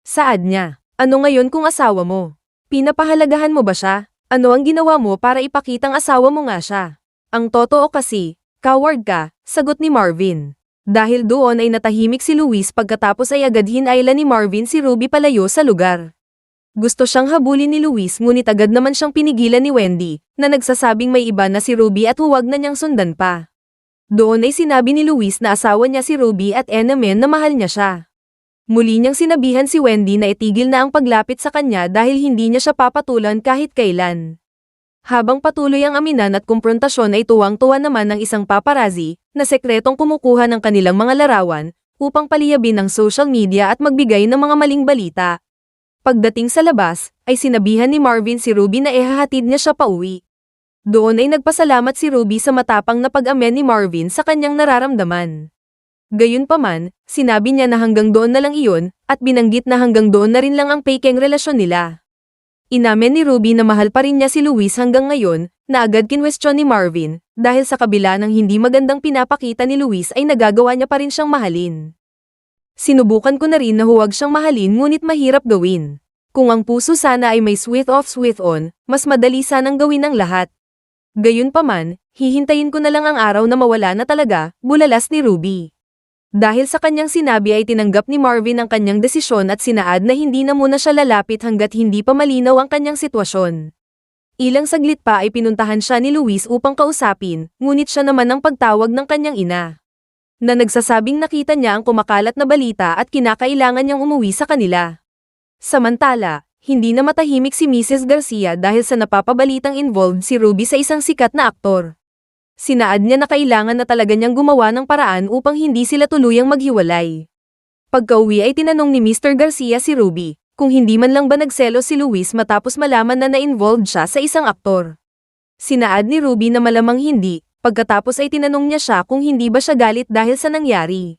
Saad niya, ano ngayon kung asawa mo? Pinapahalagahan mo ba siya? Ano ang ginawa mo para ipakitang asawa mo nga siya? Ang totoo kasi, coward ka, sagot ni Marvin. Dahil doon ay natahimik si Luis pagkatapos ay agad hinailan ni Marvin si Ruby palayo sa lugar. Gusto siyang habulin ni Luis ngunit agad naman siyang pinigilan ni Wendy, na nagsasabing may iba na si Ruby at huwag na niyang sundan pa. Doon ay sinabi ni Luis na asawa niya si Ruby at enamen na mahal niya siya. Muli niyang sinabihan si Wendy na itigil na ang paglapit sa kanya dahil hindi niya siya papatulan kahit kailan. Habang patuloy ang aminan at kumprontasyon ay tuwang-tuwa naman ng isang paparazzi, na sekretong kumukuha ng kanilang mga larawan, upang paliyabin ang social media at magbigay ng mga maling balita. Pagdating sa labas, ay sinabihan ni Marvin si Ruby na ihahatid niya siya pauwi. Doon ay nagpasalamat si Ruby sa matapang na pag-amen ni Marvin sa kanyang nararamdaman. Gayunpaman, sinabi niya na hanggang doon na lang iyon, at binanggit na hanggang doon na rin lang ang pekeng relasyon nila. Inamen ni Ruby na mahal pa rin niya si Luis hanggang ngayon, na agad kinwestiyon ni Marvin, dahil sa kabila ng hindi magandang pinapakita ni Luis ay nagagawa niya pa rin siyang mahalin. Sinubukan ko na rin na huwag siyang mahalin ngunit mahirap gawin. Kung ang puso sana ay may sweet off sweet on, mas madali sanang gawin ang lahat. Gayunpaman, hihintayin ko na lang ang araw na mawala na talaga, bulalas ni Ruby. Dahil sa kanyang sinabi ay tinanggap ni Marvin ang kanyang desisyon at sinaad na hindi na muna siya lalapit hanggat hindi pa malinaw ang kanyang sitwasyon. Ilang saglit pa ay pinuntahan siya ni Luis upang kausapin, ngunit siya naman ang pagtawag ng kanyang ina. Na nagsasabing nakita niya ang kumakalat na balita at kinakailangan niyang umuwi sa kanila. Samantala, hindi na matahimik si Mrs. Garcia dahil sa napapabalitang involved si Ruby sa isang sikat na aktor. Sinaad niya na kailangan na talaga niyang gumawa ng paraan upang hindi sila tuluyang maghiwalay. Pagka-uwi ay tinanong ni Mr. Garcia si Ruby, kung hindi man lang ba nagselos si Luis matapos malaman na na-involved siya sa isang aktor. Sinaad ni Ruby na malamang hindi. Pagkatapos ay tinanong niya siya kung hindi ba siya galit dahil sa nangyari.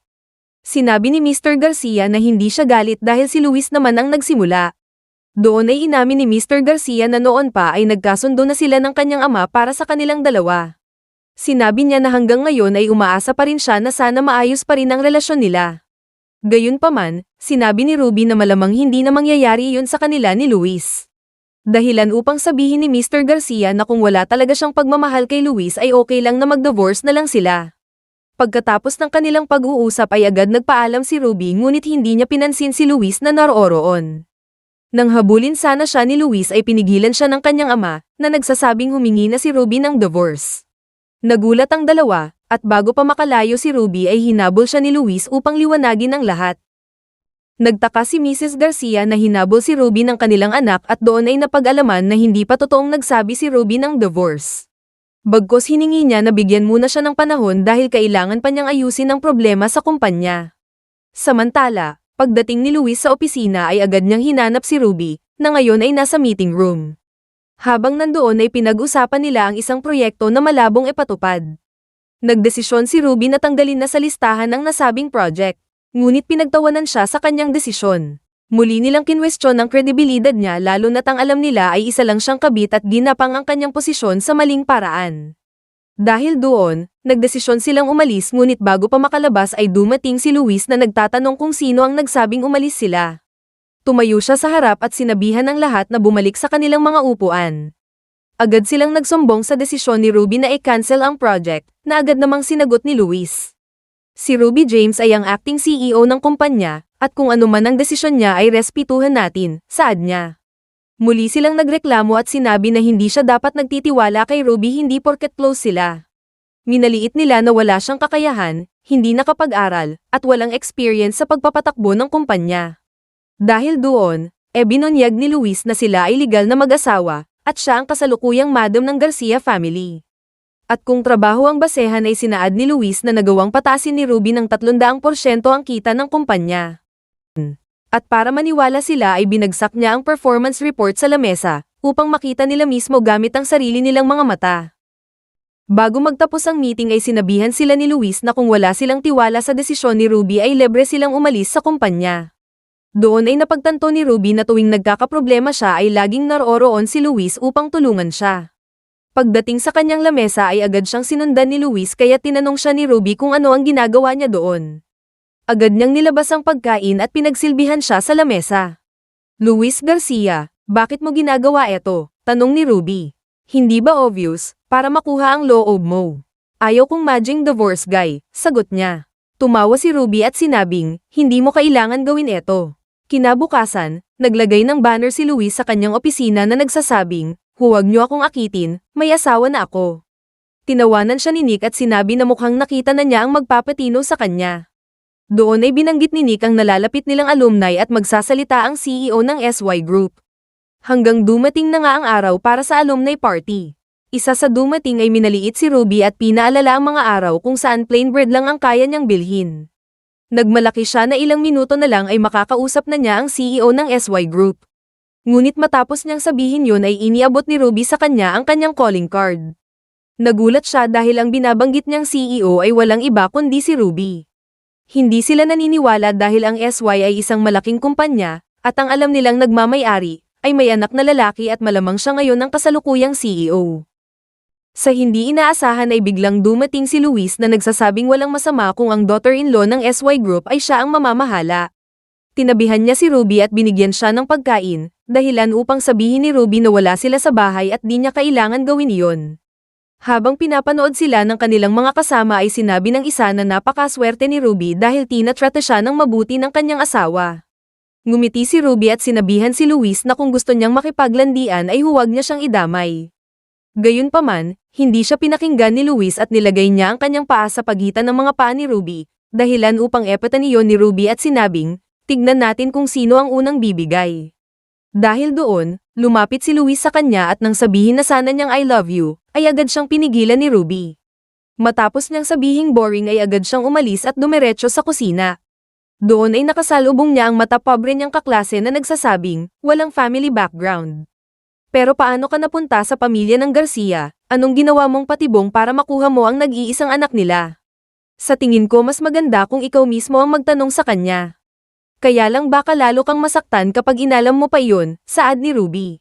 Sinabi ni Mr. Garcia na hindi siya galit dahil si Luis naman ang nagsimula. Doon ay inamin ni Mr. Garcia na noon pa ay nagkasundo na sila ng kanyang ama para sa kanilang dalawa. Sinabi niya na hanggang ngayon ay umaasa pa rin siya na sana maayos pa rin ang relasyon nila. Gayunpaman, sinabi ni Ruby na malamang hindi na mangyayari yun sa kanila ni Luis. Dahilan upang sabihin ni Mr. Garcia na kung wala talaga siyang pagmamahal kay Luis ay okay lang na mag-divorce na lang sila. Pagkatapos ng kanilang pag-uusap ay agad nagpaalam si Ruby ngunit hindi niya pinansin si Luis na naroroon. Nang habulin sana siya ni Luis ay pinigilan siya ng kanyang ama, na nagsasabing humingi na si Ruby ng divorce. Nagulat ang dalawa, at bago pa makalayo si Ruby ay hinabol siya ni Luis upang liwanagin ang lahat. Nagtaka si Mrs. Garcia na hinabol si Ruby ng kanilang anak at doon ay napag-alaman na hindi pa totoong nagsabi si Ruby ng divorce. Bagkus hiningi niya na bigyan muna siya ng panahon dahil kailangan pa niyang ayusin ang problema sa kumpanya. Samantala, pagdating ni Luis sa opisina ay agad niyang hinanap si Ruby, na ngayon ay nasa meeting room. Habang nandoon ay pinag-usapan nila ang isang proyekto na malabong ipatupad. Nagdesisyon si Ruby na tanggalin na sa listahan ang nasabing project. Ngunit pinagtawanan siya sa kanyang desisyon. Muli nilang kinwestiyon ang kredibilidad niya lalo na't ang alam nila ay isa lang siyang kabit at ginapang ang kanyang posisyon sa maling paraan. Dahil doon, nagdesisyon silang umalis ngunit bago pa makalabas ay dumating si Luis na nagtatanong kung sino ang nagsabing umalis sila. Tumayo siya sa harap at sinabihan ng lahat na bumalik sa kanilang mga upuan. Agad silang nagsumbong sa desisyon ni Ruby na i-cancel ang project, na agad namang sinagot ni Luis. Si Ruby James ay ang acting CEO ng kumpanya, at kung ano man ang desisyon niya ay respetuhan natin, saad niya. Muli silang nagreklamo at sinabi na hindi siya dapat nagtitiwala kay Ruby hindi porket close sila. Minaliit nila na wala siyang kakayahan, hindi nakapag-aral, at walang experience sa pagpapatakbo ng kumpanya. Dahil doon, binunyag ni Luis na sila ay legal na mag-asawa, at siya ang kasalukuyang madam ng Garcia family. At kung trabaho ang basehan ay sinaad ni Luis na nagawang patasin ni Ruby ng 300% ang kita ng kumpanya. At para maniwala sila ay binagsak niya ang performance report sa lamesa, upang makita nila mismo gamit ang sarili nilang mga mata. Bago magtapos ang meeting ay sinabihan sila ni Luis na kung wala silang tiwala sa desisyon ni Ruby ay libre silang umalis sa kumpanya. Doon ay napagtanto ni Ruby na tuwing nagkakaproblema siya ay laging naroroon si Luis upang tulungan siya. Pagdating sa kanyang lamesa ay agad siyang sinundan ni Luis kaya tinanong siya ni Ruby kung ano ang ginagawa niya doon. Agad niyang nilabas ang pagkain at pinagsilbihan siya sa lamesa. Luis Garcia, bakit mo ginagawa ito? Tanong ni Ruby. Hindi ba obvious, para makuha ang loob mo? Ayaw kong maging divorce guy, sagot niya. Tumawa si Ruby at sinabing, hindi mo kailangan gawin ito. Kinabukasan, naglagay ng banner si Luis sa kanyang opisina na nagsasabing, huwag niyo akong akitin, may asawa na ako. Tinawanan siya ni Nick at sinabi na mukhang nakita na niya ang magpapatino sa kanya. Doon ay binanggit ni Nick ang nalalapit nilang alumni at magsasalita ang CEO ng SY Group. Hanggang dumating na nga ang araw para sa alumni party. Isa sa dumating ay minaliit si Ruby at pinaalala ang mga araw kung saan plain bread lang ang kaya niyang bilhin. Nagmalaki siya na ilang minuto na lang ay makakausap na niya ang CEO ng SY Group. Ngunit matapos niyang sabihin yun ay iniabot ni Ruby sa kanya ang kanyang calling card. Nagulat siya dahil ang binabanggit niyang CEO ay walang iba kundi si Ruby. Hindi sila naniniwala dahil ang SY ay isang malaking kumpanya, at ang alam nilang nagmamay-ari, ay may anak na lalaki at malamang siya ngayon ang kasalukuyang CEO. Sa hindi inaasahan ay biglang dumating si Luis na nagsasabing walang masama kung ang daughter-in-law ng SY Group ay siya ang mamamahala. Tinabihan niya si Ruby at binigyan siya ng pagkain, dahilan upang sabihin ni Ruby na wala sila sa bahay at di niya kailangan gawin iyon. Habang pinapanood sila ng kanilang mga kasama ay sinabi ng isa na napakaswerte ni Ruby dahil tinatrata siya ng mabuti ng kanyang asawa. Ngumiti si Ruby at sinabihan si Luis na kung gusto niyang makipaglandian ay huwag niya siyang idamay. Gayunpaman, hindi siya pinakinggan ni Luis at nilagay niya ang kanyang paa sa pagitan ng mga paa ni Ruby, dahilan upang epatan iyon ni Ruby at sinabing, tignan natin kung sino ang unang bibigay. Dahil doon, lumapit si Luis sa kanya at nang sabihin na sana niyang I love you, ay agad siyang pinigilan ni Ruby. Matapos niyang sabihing boring ay agad siyang umalis at dumiretso sa kusina. Doon ay nakasalubong niya ang mata pobre niyang kaklase na nagsasabing, walang family background. Pero paano ka napunta sa pamilya ng Garcia? Anong ginawa mong patibong para makuha mo ang nag-iisang anak nila? Sa tingin ko mas maganda kung ikaw mismo ang magtanong sa kanya. Kaya lang baka lalo kang masaktan kapag inalam mo pa iyon, saad ni Ruby.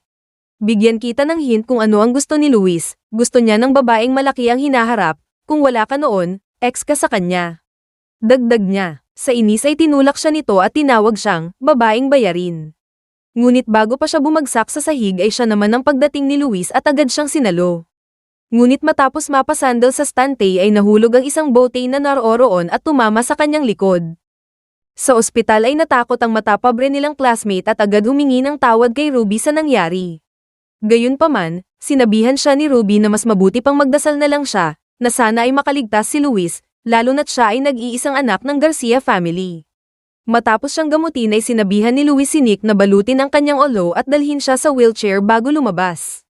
Bigyan kita ng hint kung ano ang gusto ni Luis, gusto niya ng babaeng malaki ang hinaharap, kung wala ka noon, ex ka sa kanya. Dagdag niya, sa inis ay tinulak siya nito at tinawag siyang, babaeng bayarin. Ngunit bago pa siya bumagsak sa sahig ay siya naman ang pagdating ni Luis at agad siyang sinalo. Ngunit matapos mapasandal sa stante ay nahulog ang isang bote na naroroon at tumama sa kanyang likod. Sa ospital ay natakot ang matapobre nilang classmate at agad humingi ng tawad kay Ruby sa nangyari. Gayunpaman, sinabihan siya ni Ruby na mas mabuti pang magdasal na lang siya, na sana ay makaligtas si Luis, lalo na't siya ay nag-iisang anak ng Garcia family. Matapos siyang gamutin ay sinabihan ni Luis si Nick na balutin ang kanyang ulo at dalhin siya sa wheelchair bago lumabas.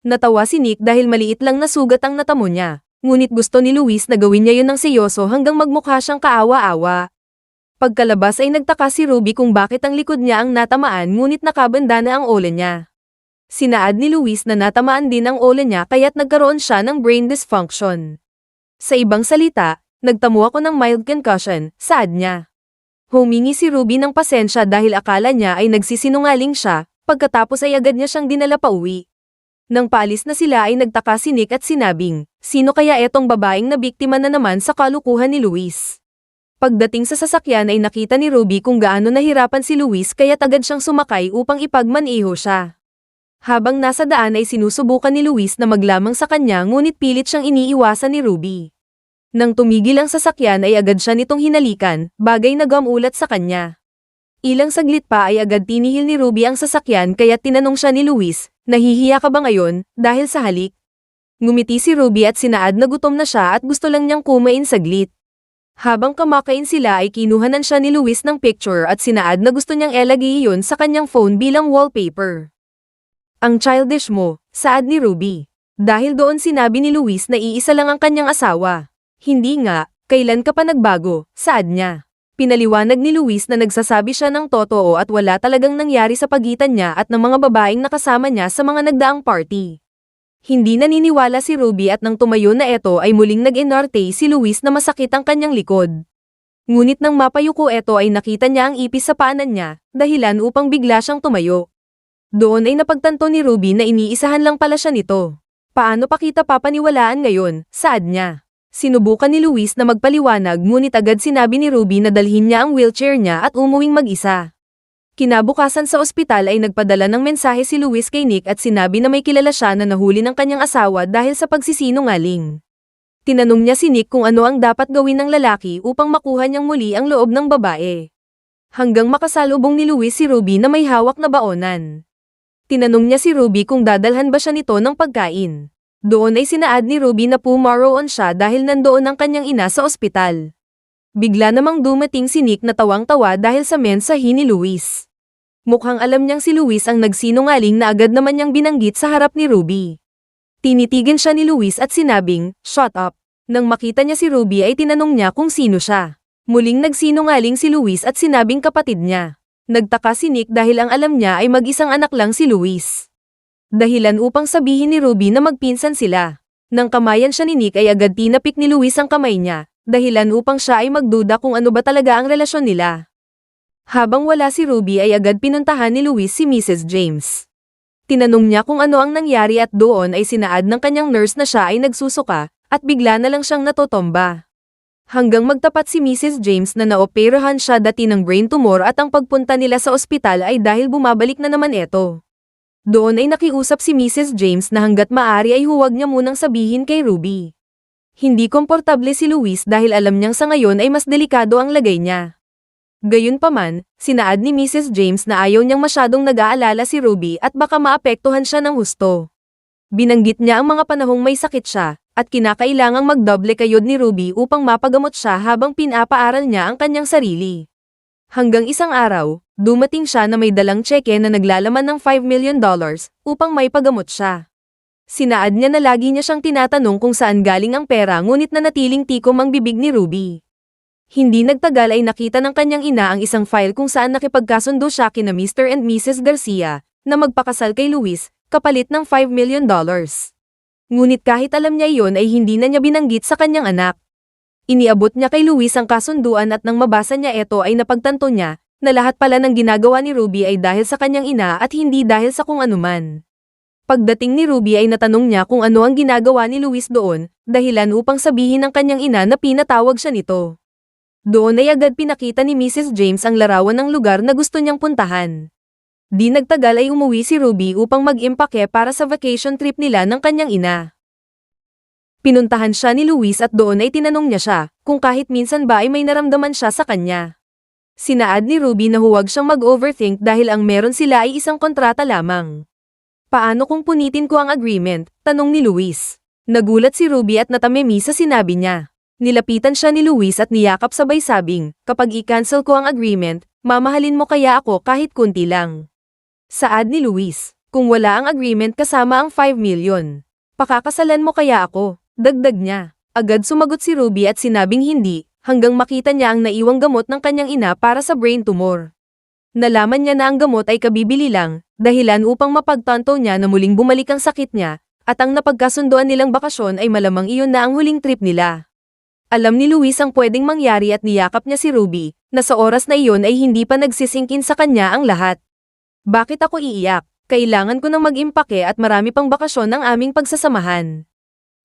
Natawa si Nick dahil maliit lang na sugat ang natamo niya, ngunit gusto ni Luis na gawin niya yun ng seryoso hanggang magmukha siyang kaawa-awa. Pagkalabas ay nagtaka si Ruby kung bakit ang likod niya ang natamaan ngunit nakabanda na ang ulo niya. Sinaad ni Luis na natamaan din ang ulo niya kaya't nagkaroon siya ng brain dysfunction. Sa ibang salita, nagtamo ako ng mild concussion, saad niya. Humingi si Ruby ng pasensya dahil akala niya ay nagsisinungaling siya, pagkatapos ay agad niya siyang dinala pauwi. Nang paalis na sila ay nagtaka si Nick at sinabing, sino kaya etong babaeng na biktima na naman sa kalukuhan ni Luis? Pagdating sa sasakyan ay nakita ni Ruby kung gaano nahirapan si Luis kaya't agad siyang sumakay upang ipagmaneho siya. Habang nasa daan ay sinusubukan ni Luis na maglamang sa kanya ngunit pilit siyang iniiwasan ni Ruby. Nang tumigil ang sasakyan ay agad siya nitong hinalikan, bagay na gamulat sa kanya. Ilang saglit pa ay agad tinihil ni Ruby ang sasakyan kaya't tinanong siya ni Luis, nahihiya ka ba ngayon, dahil sa halik? Ngumiti si Ruby at sinaad na gutom na siya at gusto lang niyang kumain saglit. Habang kumakain sila ay kinuhanan siya ni Luis ng picture at sinaad na gusto niyang ilagay iyon sa kanyang phone bilang wallpaper. Ang childish mo, saad ni Ruby. Dahil doon sinabi ni Luis na iisa lang ang kanyang asawa. Hindi nga, kailan ka pa nagbago, saad niya. Pinaliwanag ni Luis na nagsasabi siya ng totoo at wala talagang nangyari sa pagitan niya at ng mga babaeng nakasama niya sa mga nagdaang party. Hindi naniniwala si Ruby at nang tumayo na ito ay muling nag-inarte si Luis na masakit ang kanyang likod. Ngunit nang mapayuko ito ay nakita niya ang ipis sa paanan niya, dahilan upang bigla siyang tumayo. Doon ay napagtanto ni Ruby na iniisahan lang pala siya nito. Paano pa kita papaniwalaan ngayon, saad niya. Sinubukan ni Luis na magpaliwanag ngunit agad sinabi ni Ruby na dalhin niya ang wheelchair niya at umuwing mag-isa. Kinabukasan sa ospital ay nagpadala ng mensahe si Luis kay Nick at sinabi na may kilala siya na nahuli ng kanyang asawa dahil sa pagsisinungaling. Tinanong niya si Nick kung ano ang dapat gawin ng lalaki upang makuha niyang muli ang loob ng babae. Hanggang makasalubong ni Luis si Ruby na may hawak na baonan. Tinanong niya si Ruby kung dadalhan ba siya nito ng pagkain. Doon ay sinaad ni Ruby na pumaroon siya dahil nandoon ang kanyang ina sa ospital. Bigla namang dumating si Nick na tawang-tawa dahil sa mensahe ni Luis. Mukhang alam niyang si Luis ang nagsinungaling na agad naman niyang binanggit sa harap ni Ruby. Tinitigan siya ni Luis at sinabing, "Shut up." Nang makita niya si Ruby ay tinanong niya kung sino siya. Muling nagsinungaling si Luis at sinabing kapatid niya. Nagtaka si Nick dahil ang alam niya ay mag-isang anak lang si Luis. Dahilan upang sabihin ni Ruby na magpinsan sila. Nang kamayan siya ni Nick ay agad tinapik ni Luis ang kamay niya, dahilan upang siya ay magduda kung ano ba talaga ang relasyon nila. Habang wala si Ruby ay agad pinuntahan ni Luis si Mrs. James. Tinanong niya kung ano ang nangyari at doon ay sinaad ng kanyang nurse na siya ay nagsusuka, at bigla na lang siyang natotomba. Hanggang magtapat si Mrs. James na naoperahan siya dati ng brain tumor at ang pagpunta nila sa ospital ay dahil bumabalik na naman ito. Doon ay nakiusap si Mrs. James na hanggat maaari ay huwag niya munang sabihin kay Ruby. Hindi komportable si Luis dahil alam niyang sa ngayon ay mas delikado ang lagay niya. Gayunpaman, sinaad ni Mrs. James na ayaw niyang masyadong nag-aalala si Ruby at baka maapektuhan siya ng husto. Binanggit niya ang mga panahong may sakit siya, at kinakailangang magdoble kayod ni Ruby upang mapagamot siya habang pinapaaral niya ang kanyang sarili. Hanggang isang araw, dumating siya na may dalang tseke na naglalaman ng $5 million upang may pagamot siya. Sinaad niya na lagi niya siyang tinatanong kung saan galing ang pera ngunit nanatiling tikom ang bibig ni Ruby. Hindi nagtagal ay nakita ng kanyang ina ang isang file kung saan nakipagkasundo siya kina Mr. and Mrs. Garcia na magpakasal kay Luis, kapalit ng $5 million. Ngunit kahit alam niya iyon ay hindi na niya binanggit sa kanyang anak. Iniabot niya kay Luis ang kasunduan at nang mabasa niya ito ay napagtanto niya na lahat pala ng ginagawa ni Ruby ay dahil sa kanyang ina at hindi dahil sa kung anuman. Pagdating ni Ruby ay natanong niya kung ano ang ginagawa ni Luis doon, dahilan upang sabihin ng kanyang ina na pinatawag siya nito. Doon ay agad pinakita ni Mrs. James ang larawan ng lugar na gusto niyang puntahan. Di nagtagal ay umuwi si Ruby upang mag-impake para sa vacation trip nila ng kanyang ina. Pinuntahan siya ni Luis at doon ay tinanong niya siya kung kahit minsan ba ay may naramdaman siya sa kanya. Sinaad ni Ruby na huwag siyang mag-overthink dahil ang meron sila ay isang kontrata lamang. Paano kung punitin ko ang agreement? Tanong ni Luis. Nagulat si Ruby at natamimi sa sinabi niya. Nilapitan siya ni Luis at niyakap sabay sabing, kapag i-cancel ko ang agreement, mamahalin mo kaya ako kahit kunti lang. Saad ni Luis, kung wala ang agreement kasama ang $5 million, pakakasalan mo kaya ako, dagdag niya. Agad sumagot si Ruby at sinabing hindi, hanggang makita niya ang naiwang gamot ng kanyang ina para sa brain tumor. Nalaman niya na ang gamot ay kabibili lang, dahilan upang mapagtanto niya na muling bumalik ang sakit niya, at ang napagkasunduan nilang bakasyon ay malamang iyon na ang huling trip nila. Alam ni Luis ang pwedeng mangyari at niyakap niya si Ruby, na sa oras na iyon ay hindi pa nagsisingkin sa kanya ang lahat. Bakit ako iiyak? Kailangan ko nang mag-impake at marami pang bakasyon ng aming pagsasamahan.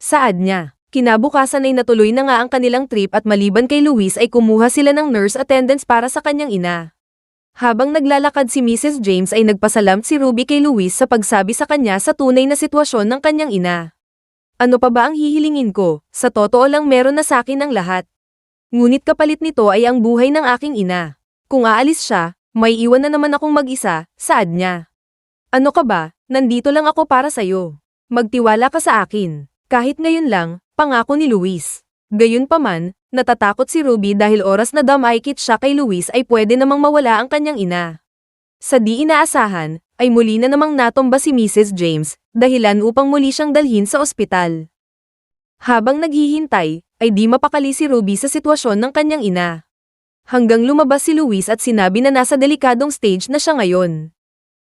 Saad niya. Kinabukasan ay natuloy na nga ang kanilang trip at maliban kay Luis ay kumuha sila ng nurse attendants para sa kanyang ina. Habang naglalakad si Mrs. James ay nagpasalam si Ruby kay Luis sa pagsabi sa kanya sa tunay na sitwasyon ng kanyang ina. Ano pa ba ang hihilingin ko? Sa totoo lang meron na sa akin ang lahat. Ngunit kapalit nito ay ang buhay ng aking ina. Kung aalis siya, may iwan na naman akong mag-isa, saad niya. Ano ka ba? Nandito lang ako para sa'yo. Magtiwala ka sa akin. Kahit ngayon lang, pangako ni Luis. Gayunpaman, natatakot si Ruby dahil oras na damaykit siya kay Luis ay pwede namang mawala ang kanyang ina. Sa di inaasahan, ay muli na namang natumba si Mrs. James, dahilan upang muli siyang dalhin sa ospital. Habang naghihintay, ay di mapakali si Ruby sa sitwasyon ng kanyang ina. Hanggang lumabas si Luis at sinabi na nasa delikadong stage na siya ngayon.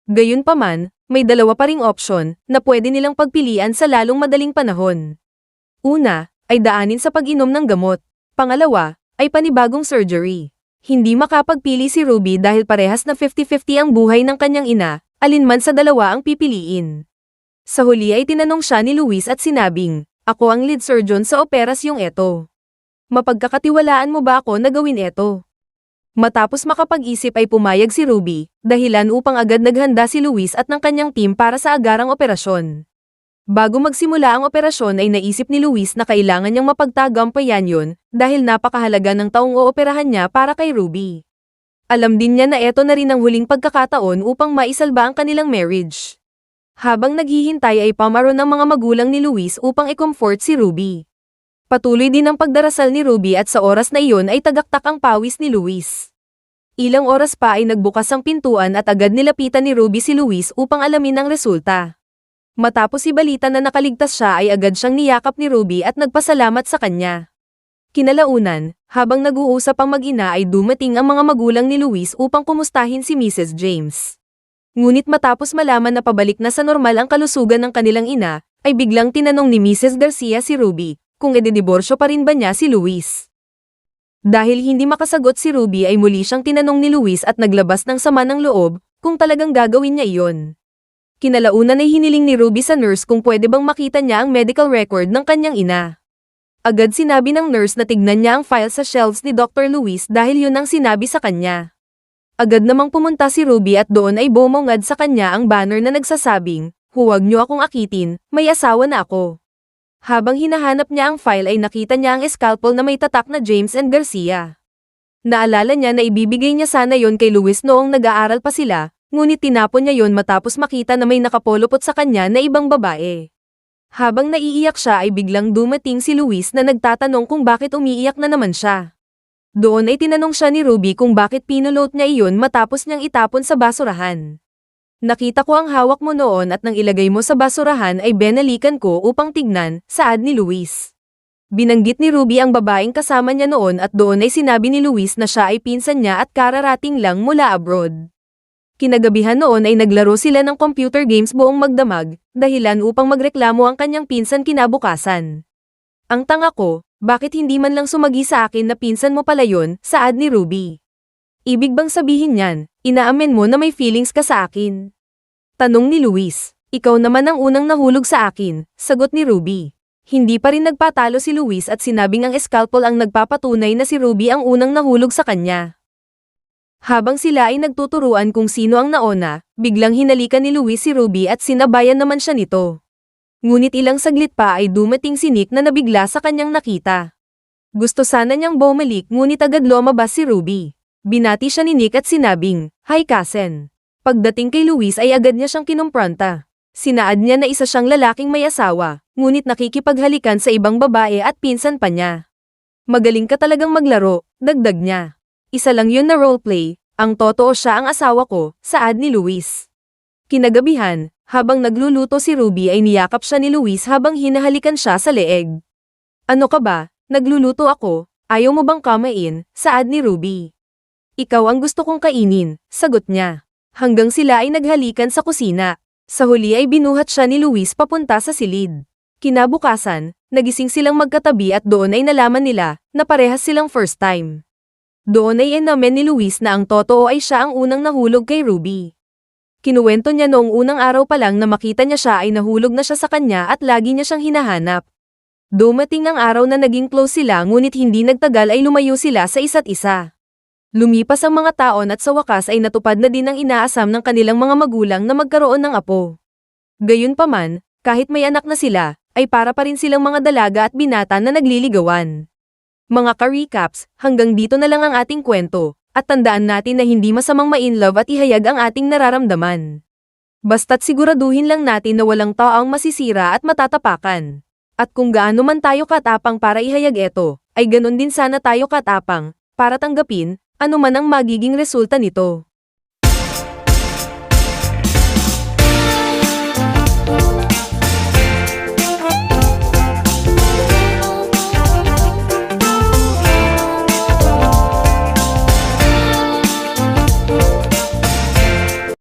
Gayunpaman, may dalawa pa ring opsyon na pwede nilang pagpilian sa lalong madaling panahon. Una, ay daanin sa pag-inom ng gamot. Pangalawa, ay panibagong surgery. Hindi makapagpili si Ruby dahil parehas na 50-50 ang buhay ng kanyang ina, alinman sa dalawa ang pipiliin. Sa huli ay tinanong siya ni Luis at sinabing, ako ang lead surgeon sa operasyong eto. Mapagkakatiwalaan mo ba ako na gawin eto? Matapos makapag-isip ay pumayag si Ruby, dahilan upang agad naghanda si Luis at ng kanyang team para sa agarang operasyon. Bago magsimula ang operasyon ay naisip ni Luis na kailangan niyang mapagtagampayan yon dahil napakahalaga ng taong ooperahan niya para kay Ruby. Alam din niya na eto na rin ang huling pagkakataon upang maisalba ang kanilang marriage. Habang naghihintay ay pamaro ng mga magulang ni Luis upang i-comfort si Ruby. Patuloy din ang pagdarasal ni Ruby at sa oras na iyon ay tagaktak ang pawis ni Luis. Ilang oras pa ay nagbukas ang pintuan at agad nilapitan ni Ruby si Luis upang alamin ang resulta. Matapos ibalita na nakaligtas siya ay agad siyang niyakap ni Ruby at nagpasalamat sa kanya. Kinalaunan, habang nag-uusap ang mag-ina ay dumating ang mga magulang ni Luis upang kumustahin si Mrs. James. Ngunit matapos malaman na pabalik na sa normal ang kalusugan ng kanilang ina, ay biglang tinanong ni Mrs. Garcia si Ruby kung idediborsyo pa rin ba niya si Luis. Dahil hindi makasagot si Ruby ay muli siyang tinanong ni Luis at naglabas ng sama ng loob kung talagang gagawin niya iyon. Kinalaunan ay hiniling ni Ruby sa nurse kung pwede bang makita niya ang medical record ng kanyang ina. Agad sinabi ng nurse na tignan niya ang file sa shelves ni Dr. Luis dahil yun ang sinabi sa kanya. Agad namang pumunta si Ruby at doon ay bumungad sa kanya ang banner na nagsasabing, huwag niyo akong akitin, may asawa na ako. Habang hinahanap niya ang file ay nakita niya ang scalpel na may tatak na James and Garcia. Naalala niya na ibibigay niya sana yon kay Luis noong nag-aaral pa sila, ngunit tinapon niya yon matapos makita na may nakapolopot sa kanya na ibang babae. Habang naiiyak siya ay biglang dumating si Luis na nagtatanong kung bakit umiiyak na naman siya. Doon ay tinanong siya ni Ruby kung bakit pinulot niya iyon matapos niyang itapon sa basurahan. Nakita ko ang hawak mo noon at nang ilagay mo sa basurahan ay benalikan ko upang tignan, saad ni Luis. Binanggit ni Ruby ang babaeng kasama niya noon at doon ay sinabi ni Luis na siya ay pinsan niya at kararating lang mula abroad. Kinagabihan noon ay naglaro sila ng computer games buong magdamag, dahilan upang magreklamo ang kanyang pinsan kinabukasan. Ang tanga ko, bakit hindi man lang sumagi sa akin na pinsan mo pala yon, saad ni Ruby. Ibig bang sabihin niyan, inaamin mo na may feelings ka sa akin? Tanong ni Luis. Ikaw naman ang unang nahulog sa akin, sagot ni Ruby. Hindi pa rin nagpatalo si Luis at sinabing ang scalpel ang nagpapatunay na si Ruby ang unang nahulog sa kanya. Habang sila ay nagtuturuan kung sino ang nauna, biglang hinalikan ni Luis si Ruby at sinabayan naman siya nito. Ngunit ilang saglit pa ay dumating si Nick na nabigla sa kanyang nakita. Gusto sana niyang bumalik ngunit agad lumabas si Ruby. Binati siya ni Nick at sinabing, "Hi cousin." Pagdating kay Luis ay agad niya siyang kinumpronta. Sinaad niya na isa siyang lalaking may asawa, ngunit nakikipaghalikan sa ibang babae at pinsan pa niya. Magaling ka talagang maglaro, dagdag niya. Isa lang yun na roleplay, ang totoo siya ang asawa ko, saad ni Luis. Kinagabihan, habang nagluluto si Ruby ay niyakap siya ni Luis habang hinahalikan siya sa leeg. Ano ka ba, nagluluto ako, ayaw mo bang kamain, saad ni Ruby. Ikaw ang gusto kong kainin, sagot niya. Hanggang sila ay naghalikan sa kusina. Sa huli ay binuhat siya ni Luis papunta sa silid. Kinabukasan, nagising silang magkatabi at doon ay nalaman nila na parehas silang first time. Doon ay inamen ni Luis na ang totoo ay siya ang unang nahulog kay Ruby. Kinuwento niya noong unang araw pa lang na makita niya siya ay nahulog na siya sa kanya at lagi niya siyang hinahanap. Dumating ang araw na naging close sila ngunit hindi nagtagal ay lumayo sila sa isa't isa. Lumipas ang mga taon at sa wakas ay natupad na din ang inaasam ng kanilang mga magulang na magkaroon ng apo. Gayunpaman, kahit may anak na sila, ay para pa rin silang mga dalaga at binata na nagliligawan. Mga ka-recaps, hanggang dito na lang ang ating kwento, at tandaan natin na hindi masamang ma-inlove at ihayag ang ating nararamdaman. Basta't siguraduhin lang natin na walang taong masisira at matatapakan. At kung gaano man tayo katapang para ihayag ito, ay ganun din sana tayo katapang, para tanggapin, ano man ang magiging resulta nito.